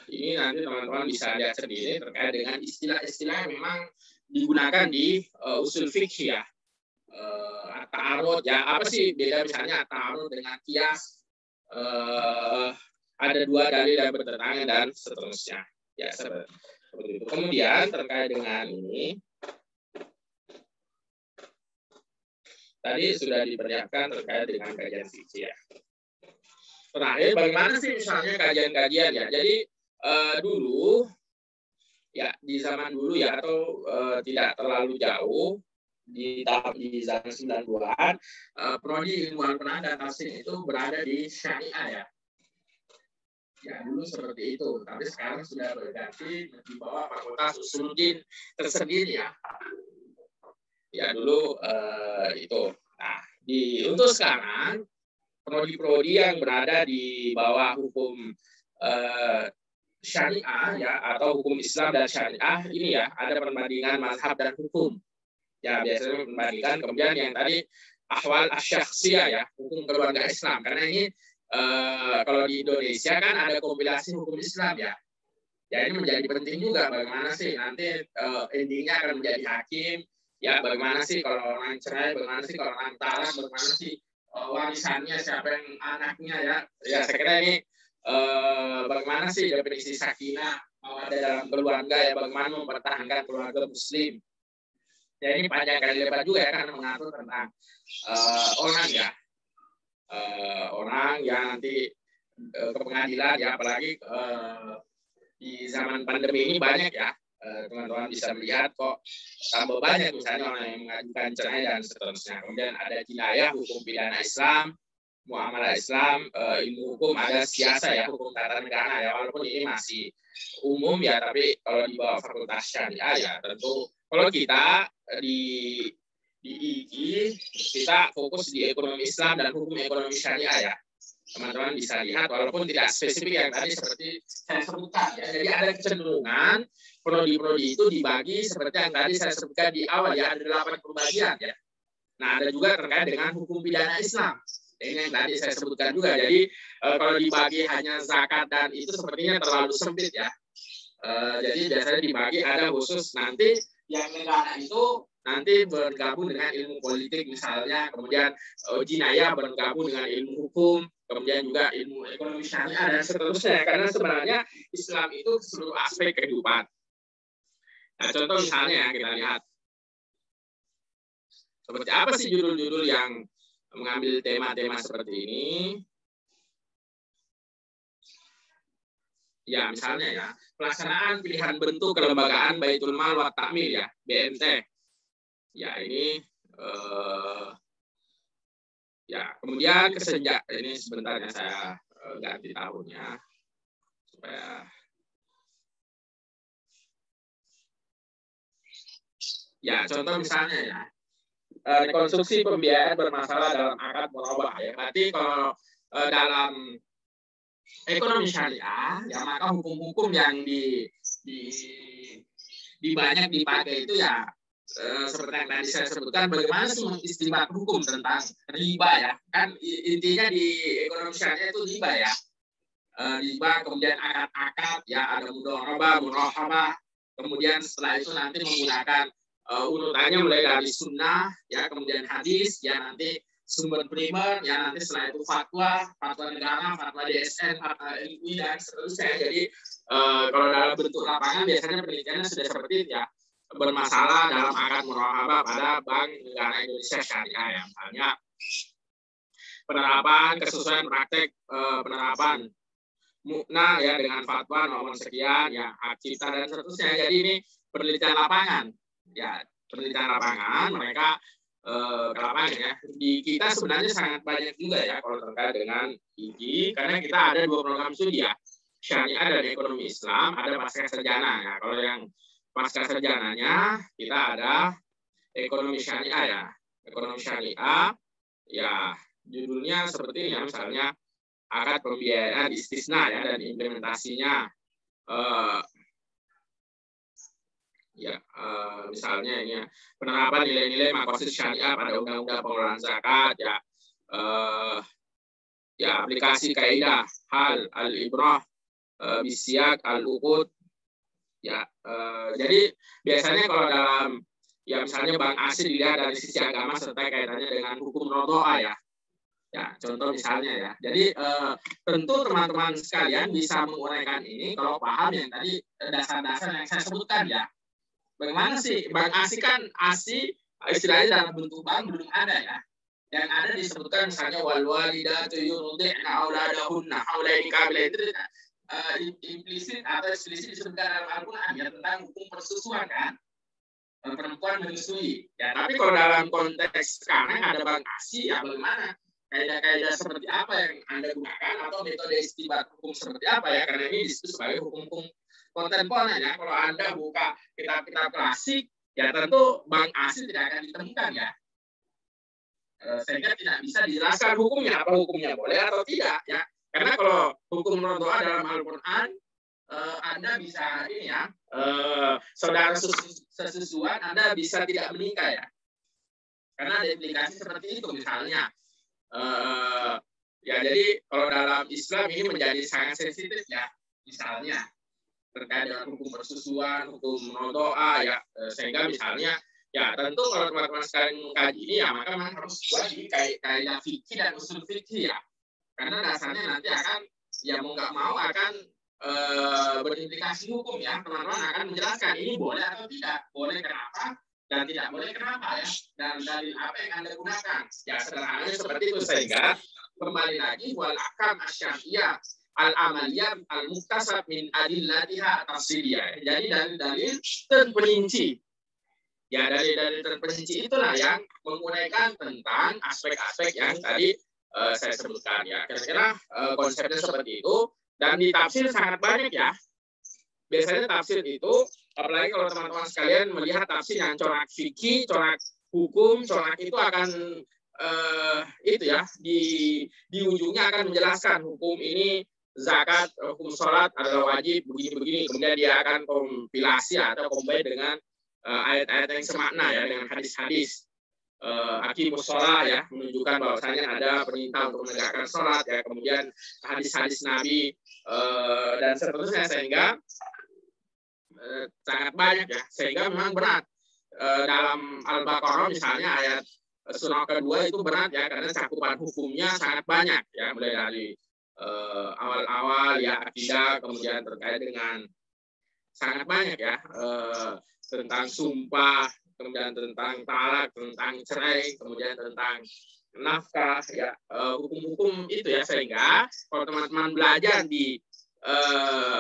ini. Nanti teman-teman bisa lihat sendiri terkait dengan istilah-istilah yang memang digunakan di usul fikih ya. Ta'arud ya, apa sih beda misalnya ta'arud dengan kias, ada 2 dalil yang bertentangan dan seterusnya. Ya, seperti itu. Kemudian terkait dengan ini, tadi sudah diperlihatkan terkait dengan kajian fikih ya. Terakhir, bagaimana sih misalnya kajian-kajian ya? Jadi dulu ya, di zaman dulu ya, atau tidak terlalu jauh di zaman 90-an, prodi ilmuwan penahan dan tafsir itu berada di syariah ya. Ya, dulu seperti itu, tapi sekarang sudah berganti di bawah Fakultas Usuluddin tersendiri ya. Ya, dulu itu. Nah, untuk sekarang prodi-prodi yang berada di bawah hukum syariah ya, atau hukum Islam dan syariah ini ya, ada perbandingan mazhab dan hukum. Ya, biasanya membandingkan, kemudian yang tadi ahwal asyakhsiyah ya, hukum keluarga Islam. Karena ini kalau di Indonesia kan ada kompilasi hukum Islam ya. Ya, ini menjadi penting juga bagaimana sih nanti endingnya akan menjadi hakim. Ya, bagaimana sih kalau orang cerai, bagaimana sih kalau orang talak, bagaimana sih warisannya, siapa yang anaknya ya. Ya, saya kira ini bagaimana sih definisi sakinah ada dalam keluarga ya, bagaimana mempertahankan keluarga muslim. Ya, ini panjang kali lebar juga ya, karena mengatur tentang orang ya, orang yang nanti ke pengadilan ya, apalagi di zaman pandemi ini banyak ya, teman-teman bisa melihat kok tambah banyak misalnya orang yang mengajukan cerai dan seterusnya. Kemudian ada jinayah, hukum pidana Islam, muamalah Islam, ilmu hukum, ada siasa ya, hukum tata negara ya, walaupun ini masih umum ya, tapi kalau di bawah fakultas syariah ya tentu. Kalau kita di IGI, kita fokus di ekonomi Islam dan hukum ekonomi syariah ya. Teman-teman bisa lihat, walaupun tidak spesifik yang tadi seperti saya sebutkan ya. Jadi ada kecenderungan prodi-prodi itu dibagi seperti yang tadi saya sebutkan di awal ya, ada 8 pembagian ya. Nah, ada juga terkait dengan hukum pidana Islam. Ini yang tadi saya sebutkan juga. Jadi kalau dibagi hanya zakat dan itu sepertinya terlalu sempit ya. Jadi biasanya dibagi ada khusus nanti yang negara itu nanti bergabung dengan ilmu politik misalnya, kemudian jinayah bergabung dengan ilmu hukum, kemudian juga ilmu ekonomi syariah dan seterusnya. Karena sebenarnya Islam itu seluruh aspek kehidupan. Nah, contoh misalnya ya, kita lihat seperti apa sih judul-judul yang mengambil tema-tema seperti ini. Ya, misalnya ya, pelaksanaan pilihan bentuk kelembagaan Baitul Mal wa Ta'mil ya, BMT. Ya, ini ya, kemudian kesenja, ini sebentar ya, saya ganti tahunnya supaya ya, contoh misalnya ya, rekonstruksi pembiayaan bermasalah dalam akad murabah ya. Berarti kalau dalam ekonomi syariah ya, maka hukum-hukum yang banyak dipakai itu ya seperti yang tadi saya sebutkan, bagaimana sih mengistimbat hukum tentang riba ya. Kan intinya di ekonomi syariah itu riba ya. Riba, kemudian akad-akad ya, ada mudharabah, murahabah. Kemudian setelah itu nanti menggunakan urutannya mulai dari sunnah ya, kemudian hadis ya, nanti sumber primer ya, nanti setelah itu fatwa negara, fatwa DSN, fatwa MUI dan seterusnya. Jadi kalau dalam bentuk lapangan biasanya penelitiannya sudah seperti itu ya, bermasalah dalam akad murahabah pada Bank Negara Indonesia Syariah ya, misalnya penerapan kesesuaian praktek penerapan mukna ya dengan fatwa nomor sekian ya, hak cipta dan seterusnya. Jadi ini penelitian lapangan ya, penelitian lapangan mereka ke lapangan ya. Di kita sebenarnya sangat banyak juga ya kalau terkait dengan IGI, karena kita ada 2 program studi ya, syariah dan ekonomi Islam, ada pasca sarjana ya. Kalau yang pasca sarjananya kita ada ekonomi syariah ya. Ekonomi syariah ya, judulnya seperti ini ya, misalnya akad pembiayaan istisna ya dan implementasinya. Misalnya ini ya, penerapan nilai-nilai maqasid syariah pada undang-undang pengelolaan zakat ya. Ya, aplikasi kaidah hal al-ibrah bisyak al-uqud ya. Jadi biasanya kalau dalam ya misalnya bank asing dilihat dari sisi agama serta kaitannya dengan hukum rodoa ya. Ya, contoh misalnya ya. Jadi tentu teman-teman sekalian bisa menguraikan ini kalau paham yang tadi dasar-dasar yang saya sebutkan ya. Bagaimana sih Bang ASI kan ASI istilahnya dalam bentuk bank belum ada ya. Yang ada disebutkan misalnya wal walidatu yurdi'na auladahunna haulaini kamilain itu implisit atau eksplisit disebutkan dalam Al-Qur'an ya tentang hukum persusuan kan. Perempuan menyusui. Ya, tapi kalau dalam konteks sekarang ada Bang ASI ya bagaimana? Kaidah-kaidah seperti apa yang Anda gunakan atau metode istinbat hukum seperti apa ya? Karena ini disebut sebagai hukum-hukum kontemporer ya. Kalau Anda buka kitab-kitab klasik, ya tentu Bang ASI tidak akan ditemukan ya. Sehingga tidak bisa dijelaskan hukumnya, apa hukumnya boleh atau tidak ya. Karena kalau hukum rodoa dalam Al-Quran, Anda bisa ini ya, saudara sesusuan Anda bisa tidak menikah ya. Karena ada implikasi seperti itu misalnya. Ya jadi kalau dalam Islam ini menjadi sangat sensitif ya, misalnya terkait dengan hukum persusuan, hukum rodoa ya, sehingga misalnya ya tentu kalau teman-teman sekalian mengkaji ini ya maka memang harus di kaidah fikih dan usul fikih ya, karena dasarnya nanti akan ya mau nggak mau akan berimplikasi hukum ya. Teman-teman akan menjelaskan ini boleh atau tidak, boleh kenapa dan tidak boleh kenapa ya, dan dalil apa yang Anda gunakan ya, sederhananya seperti itu. Sehingga kembali lagi wal ahkam asyariyah al amaliyah al muktasab min adillatiha tafsiriyah. Jadi dalil-dalil terperinci ya, dalil-dalil terperinci itulah yang menguraikan tentang aspek-aspek yang tadi saya sebutkan ya. Kira-kira konsepnya seperti itu. Dan di tafsir sangat banyak ya. Biasanya tafsir itu, apalagi kalau teman-teman sekalian melihat tafsir yang corak fikih, corak hukum, corak itu akan itu ya, di ujungnya akan menjelaskan hukum ini zakat, hukum sholat adalah wajib begini-begini, kemudian dia akan kompilasi atau combine dengan ayat-ayat yang semakna ya, dengan hadis-hadis. Aqimus sholat ya, menunjukkan bahwasanya ada perintah untuk menegakkan sholat ya, kemudian hadis-hadis Nabi dan seterusnya, sehingga sangat banyak ya, sehingga memang berat. Dalam Al-Baqarah misalnya ayat surah kedua itu berat ya, karena cakupan hukumnya sangat banyak ya, mulai dari awal-awal ya akidah, kemudian terkait dengan sangat banyak ya, tentang sumpah, kemudian tentang talak, tentang cerai, kemudian tentang nafkah ya, hukum-hukum itu ya. Sehingga kalau teman-teman belajar di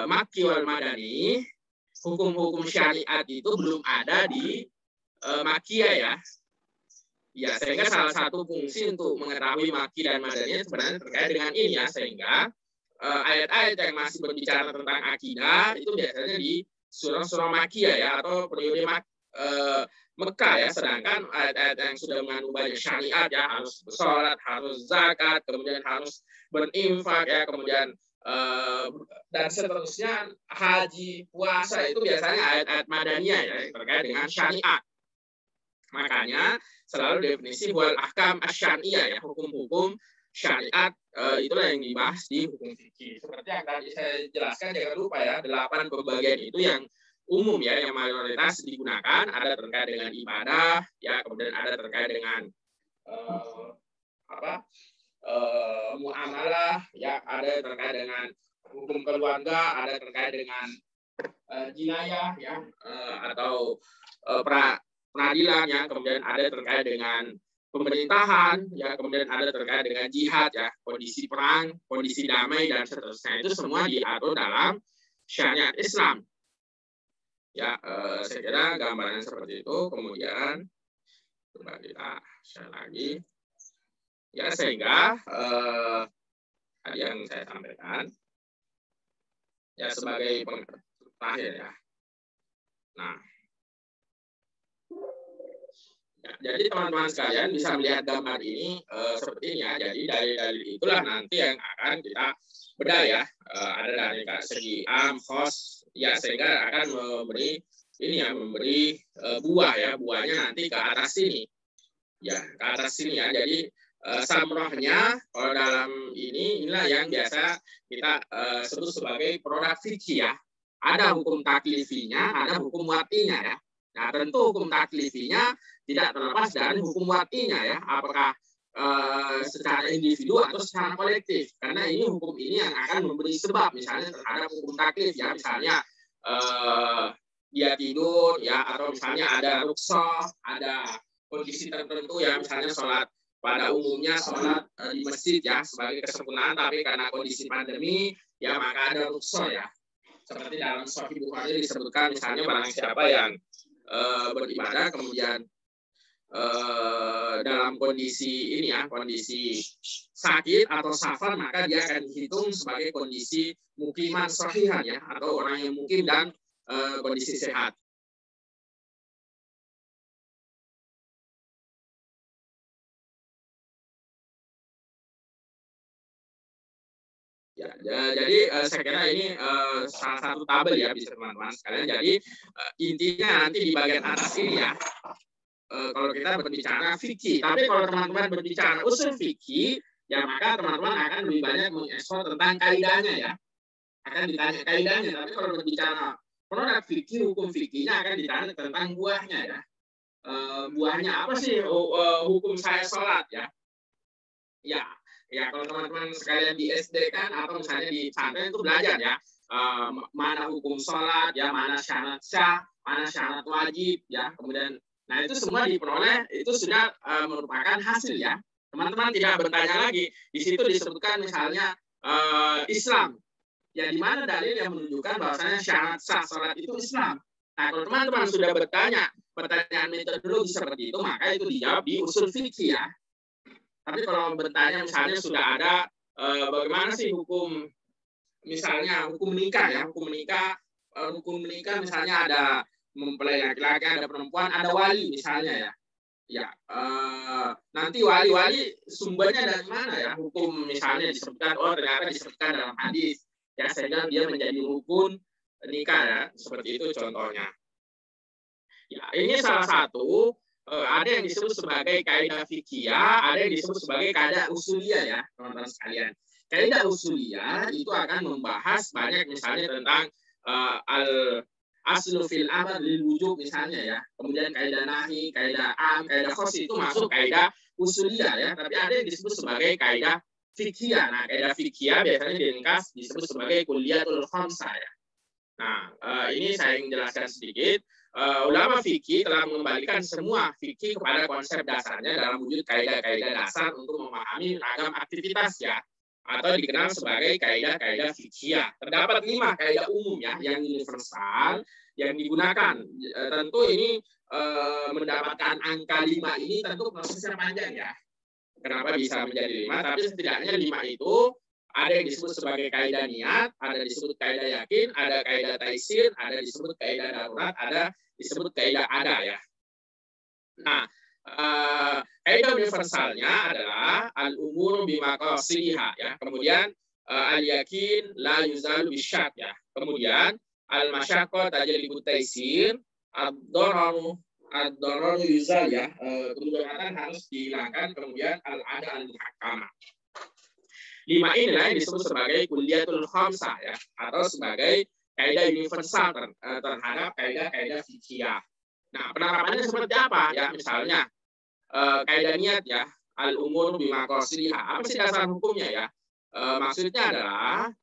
Makki wal Madani, hukum-hukum syariat itu belum ada di Makkiyah ya. Ya, sehingga salah satu fungsi untuk mengetahui Makki dan Madani sebenarnya terkait dengan ini ya, sehingga ayat-ayat yang masih berbicara tentang akidah itu biasanya di surah-surah Makkiyah ya, atau periode Mekah ya, sedangkan ayat-ayat yang sudah mengandung banyak syariat ya, harus bersolat, harus zakat, kemudian harus berinfak ya, kemudian dan seterusnya, haji, puasa, itu biasanya ayat-ayat madaniyah ya, terkait dengan syariat. Makanya selalu definisi wal ahkam asyariyah ya, hukum-hukum syariat itulah yang dibahas di hukum fikih. Seperti yang tadi saya jelaskan, jangan lupa ya, 8 pembagian itu yang umum ya, yang mayoritas digunakan, ada terkait dengan ibadah ya, kemudian ada terkait dengan muamalah ya, ada terkait dengan hukum keluarga, ada terkait dengan jinayah ya, atau peradilan ya, kemudian ada terkait dengan pemerintahan ya, kemudian ada terkait dengan jihad ya, kondisi perang, kondisi damai dan seterusnya. Itu semua diatur dalam syariat Islam. Ya, saya kira gambaran seperti itu. Kemudian coba kita share lagi. Ya, sehingga tadi yang saya sampaikan ya sebagai terakhir ya. Nah, ya, jadi teman-teman sekalian bisa melihat gambar ini seperti ini ya. Jadi dalil-dalil itulah nanti yang akan kita bedah ya. Ada dari segi am, khos ya, sehingga akan memberi ini ya, memberi buah ya, buahnya nanti ke atas sini ya, ke atas sini ya. Jadi samrohnya kalau dalam inilah yang biasa kita sebut sebagai produk fikih ya. Ada hukum taklifinya, ada hukum watinya ya. Nah, tentu hukum taklifinya tidak terlepas dari hukum watinya ya. Apakah secara individu atau secara kolektif, karena ini hukum ini yang akan memberi sebab misalnya terhadap hukum taklif ya, misalnya dia tidur ya, atau misalnya ada rukhsah, ada kondisi tertentu ya, misalnya sholat pada umumnya sholat di masjid ya sebagai kesempurnaan, tapi karena kondisi pandemi ya maka ada rukhsah ya, seperti dalam Sahih Bukhari disebutkan misalnya barang siapa yang beribadah kemudian dalam kondisi ini ya, kondisi sakit atau safar, maka dia akan dihitung sebagai kondisi mukiman sahihan ya, atau orang yang mukim dan kondisi sehat. Ya, jadi saya kira ini salah satu tabel ya bisa teman-teman sekalian. Jadi intinya nanti di bagian atas ini ya, kalau kita berbicara fikih, tapi kalau teman-teman berbicara usul fikih, ya maka teman-teman akan lebih banyak mengeksplor tentang kaidahnya ya, akan ditanya kaidahnya. Tapi kalau berbicara produk fikih, hukum fikihnya akan ditanya tentang buahnya ya. Buahnya apa sih hukum saya sholat ya? Ya kalau teman-teman sekalian di SD kan atau misalnya di pesantren itu belajar ya, mana hukum sholat ya, mana syarat sah, mana syarat wajib ya, kemudian nah itu semua diperoleh, itu sudah merupakan hasil ya. Teman-teman tidak bertanya lagi. Di situ disebutkan misalnya Islam. Ya di mana dalil yang menunjukkan bahwasanya syarat sah salat itu Islam. Nah kalau teman-teman sudah bertanya pertanyaan metodologi seperti itu, maka itu dijawab di usul fikih ya. Tapi kalau bertanya misalnya sudah ada bagaimana sih hukum, misalnya hukum menikah ya, hukum menikah misalnya ada mempelai laki-laki, ada perempuan, ada wali misalnya ya. Nanti wali sumbernya dari mana ya? Hukum misalnya disebutkan, ternyata disebutkan dalam hadis ya, sehingga dia menjadi rukun nikah ya, seperti itu contohnya. Ya, ini salah satu ada yang disebut sebagai kaidah fikihiyah, ada yang disebut sebagai kaidah usuliyah ya, teman-teman sekalian. Kaidah usuliyah itu akan membahas banyak misalnya tentang aslu fil amr lil wujub misalnya ya. Kemudian kaidah nahi, kaidah am, kaidah khos itu masuk kaidah usuliyah ya. Tapi ada yang disebut sebagai kaidah fikihiyah. Nah, kaidah fikihiyah biasanya diringkas disebut sebagai kulliyatul khamsah ya. Nah, ini saya ingin jelaskan sedikit. Ulama fikih telah mengembalikan semua fikih kepada konsep dasarnya dalam wujud kaidah-kaidah dasar untuk memahami ragam aktivitas ya, atau dikenal sebagai kaidah-kaidah fikihiyah. Terdapat 5 kaidah umum ya yang universal yang digunakan. Tentu ini mendapatkan angka 5 ini tentu prosesnya panjang ya. Kenapa bisa menjadi 5? Tapi setidaknya 5 itu ada yang disebut sebagai kaidah niat, ada disebut kaidah yakin, ada kaidah taisir, ada disebut kaidah darurat, ada disebut kaidah ada ya. Nah, kaidah universalnya adalah al-umur bimaqasidiha ya. Kemudian al-yakin la yuzalu bisyak ya. Kemudian al-masyaqqah tajlibu taisir, ad-dararu yuzal ya. Kemudaratan harus dihilangkan, kemudian al-ada al-muhakkamah. 5 inilah yang disebut sebagai kulliyatul khamsah ya, atau sebagai kaidah universal terhadap kaidah-kaidah fikihiyah. Nah, penerapannya seperti apa ya? Misalnya kaidah niat ya, al-umur bimaqasidiha. Apa sih dasar hukumnya ya? Maksudnya adalah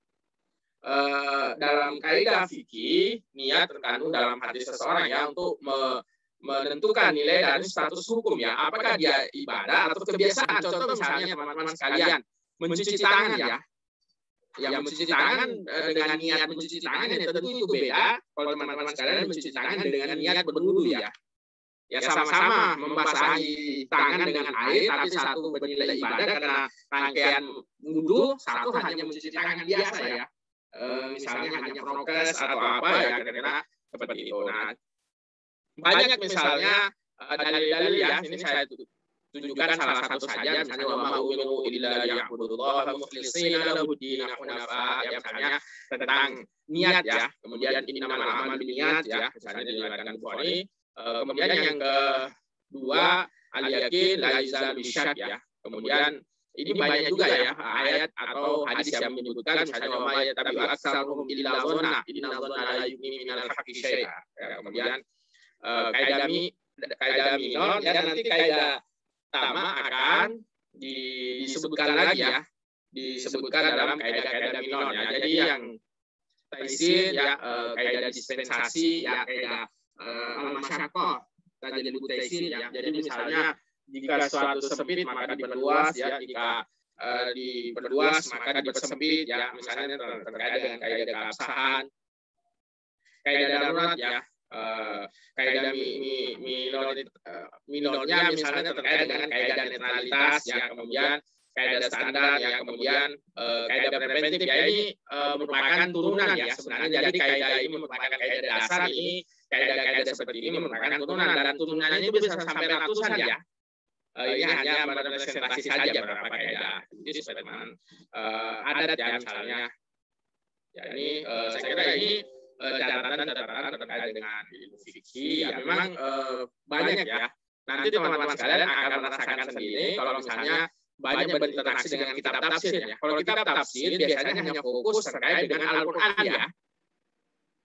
dalam kaidah fikih, niat terkandung dalam hati seseorang ya untuk menentukan nilai dari status hukum ya. Apakah dia ibadah atau kebiasaan? Contoh misalnya teman-teman sekalian, mencuci tangan ya. Yang mencuci tangan dengan niat mencuci tangan ya tentu itu beda. Kalau teman-teman sekalian mencuci tangan dengan niat berwudu ya. Ya sama-sama membasahi tangan dengan air, tapi satu bernilai ibadah karena rangkaian wudu, satu hanya mencuci tangan biasa ya. Misalnya hanya prokes atau apa ya, kira-kira seperti itu. Nah, banyak misalnya dalil-dalil ya. Ini saya tunjukkan salah satu saja, misalnya wa ma umiru illa liya'budullaha mukhlishina lahud-din hunafa ya, misalnya tentang niat ya. Kemudian innamal a'malu binniyat ya, misalnya diriwayatkan Bukhari. Kemudian yang kedua al-yakin la yuzalu bisyak ya. Kemudian ini banyak juga ya ayat atau hadis yang menyebutkan misalnya wa ma yatabi'u aktsaruhum illa dhanna inna dhanna la yughni minal haqqi syai'a. Kemudian kaidah minor ya, nanti kaidah utama akan disebutkan lagi ya, disebutkan dalam kaidah-kaidah minor ya. Jadi yang taisir ya, kaidah dispensasi ya, kaidah al-masyaqqah, tajallub taisir ya. Jadi misalnya jika suatu sempit maka diperluas ya, jika diperluas maka dipersempit ya, misalnya terkait dengan kaidah keabsahan, kaidah darurat ya, kaidah minornya misalnya terkait dengan kaidah netralitas ya, kemudian kaidah standar ya, kemudian kaidah preventif ya, ini merupakan turunan ya sebenarnya. Jadi kaidah ini merupakan kaidah dasar, ini kaidah-kaidah seperti ini merupakan turunan, dan turunannya itu bisa sampai ratusan ya. Ini hanya merepresentasi saja beberapa kaidah. Jadi seperti adat ya misalnya. Ya ini saya kira ini catatan-catatan terkait dengan ilmu fikih ya, memang banyak ya. Nanti teman-teman sekalian akan merasakan sendiri kalau misalnya banyak berinteraksi dengan kitab tafsir ya. Kalau kitab tafsir biasanya hanya fokus terkait dengan Al-Qur'an ya.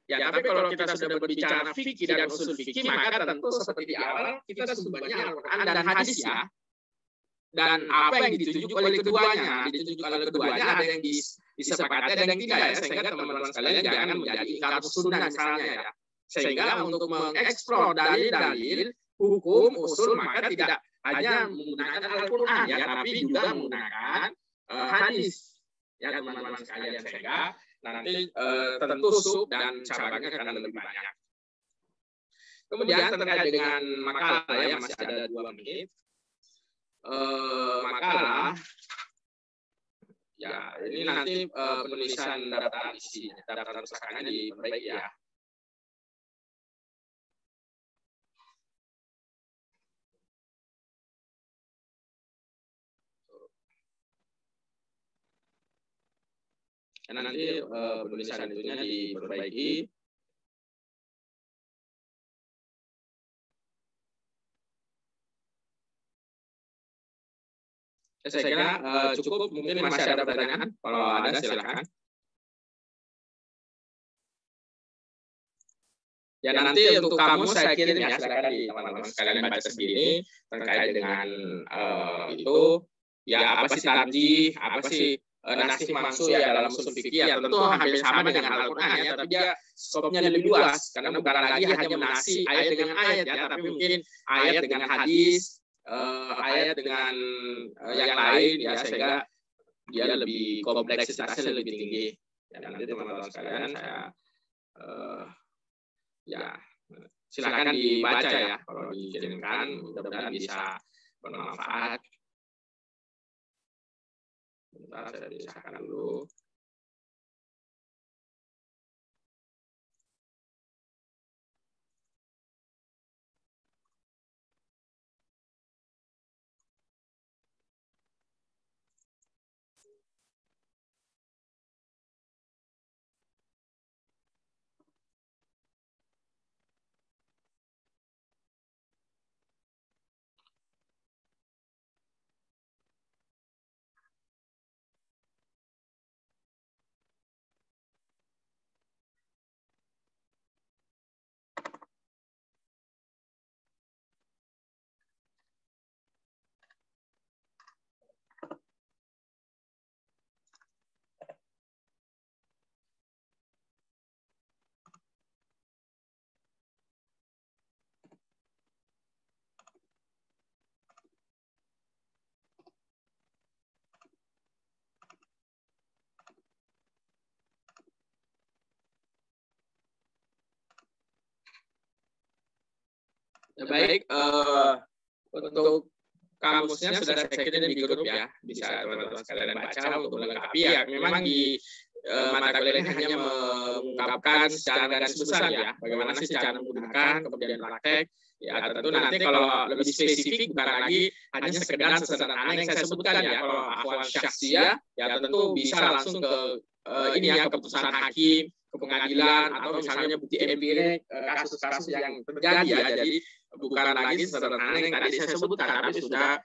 Ya, tapi kalau kita sudah berbicara fikih dan usul fikih, maka tentu seperti di awal kita sumbernya Al-Qur'an dan hadis ya. Dan apa yang ditunjuk oleh keduanya, ada yang disepakati, ada yang tidak ya, sehingga teman-teman sekalian jangan menjadi ingkar sunnah misalnya ya. Sehingga untuk mengeksplor dalil-dalil hukum usul maka tidak hanya menggunakan Al-Qur'an ya, tapi juga menggunakan hadis ya teman-teman sekalian, sehingga nanti tentu sub dan cabangnya akan lebih banyak. Kemudian terkait dengan makalah ya, masih ada 2 menit. Makalah ya, ini nanti penulisan daftar isi, daftar pustakannya diperbaiki ya. Karena nanti penulisan itunya diperbaiki. Saya kira cukup, mungkin masih ada pertanyaan. Kalau ada silakan. Ya nanti untuk kamu saya kirim ya, silakan di teman-teman sekalian baca sendiri terkait dengan itu. Ya apa sih tarjih, apa sih nasih mansukh ya dalam usul fikih ya, tentu hampir sama dengan Al-Qur'an ya, tapi dia skopnya lebih luas karena bukan lagi hanya menasih ayat dengan ayat ya, tapi mungkin ayat dengan hadis, ayat dengan yang lain ya, sehingga dia lebih kompleksitasnya lebih tinggi. Ya, nanti teman-teman sekalian saya ya silakan dibaca ya, kalau dikirimkan mudah-mudahan bisa bermanfaat. Bentar saya pisahkan dulu. Ya, baik, untuk kamusnya sudah saya kirim di grup ya, bisa teman-teman sekalian baca untuk melengkapi ya. Memang di mata kuliah hanya mengungkapkan secara garis besar ya, bagaimana sih cara menggunakan, kemudian praktek. Ya tentu nanti kalau lebih spesifik bukan lagi hanya sekedar sesederhana yang saya sebutkan ya. Kalau ahwal syakhsiyah ya tentu bisa langsung ke ini ya, keputusan hakim, ke pengadilan, atau misalnya bukti empirik kasus-kasus yang terjadi ya. Jadi bukan lagi sederhana yang tadi saya sebutkan, tapi sudah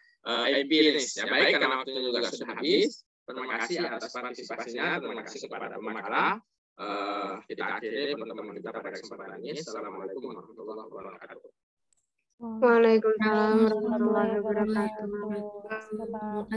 empiris. Ya baik, karena waktunya juga sudah habis. Terima kasih atas partisipasinya. Terima kasih kepada pemakalah. Kita akhiri teman-teman kita pada kesempatan ini. Assalamualaikum warahmatullahi wabarakatuh. Waalaikumsalam warahmatullahi wabarakatuh.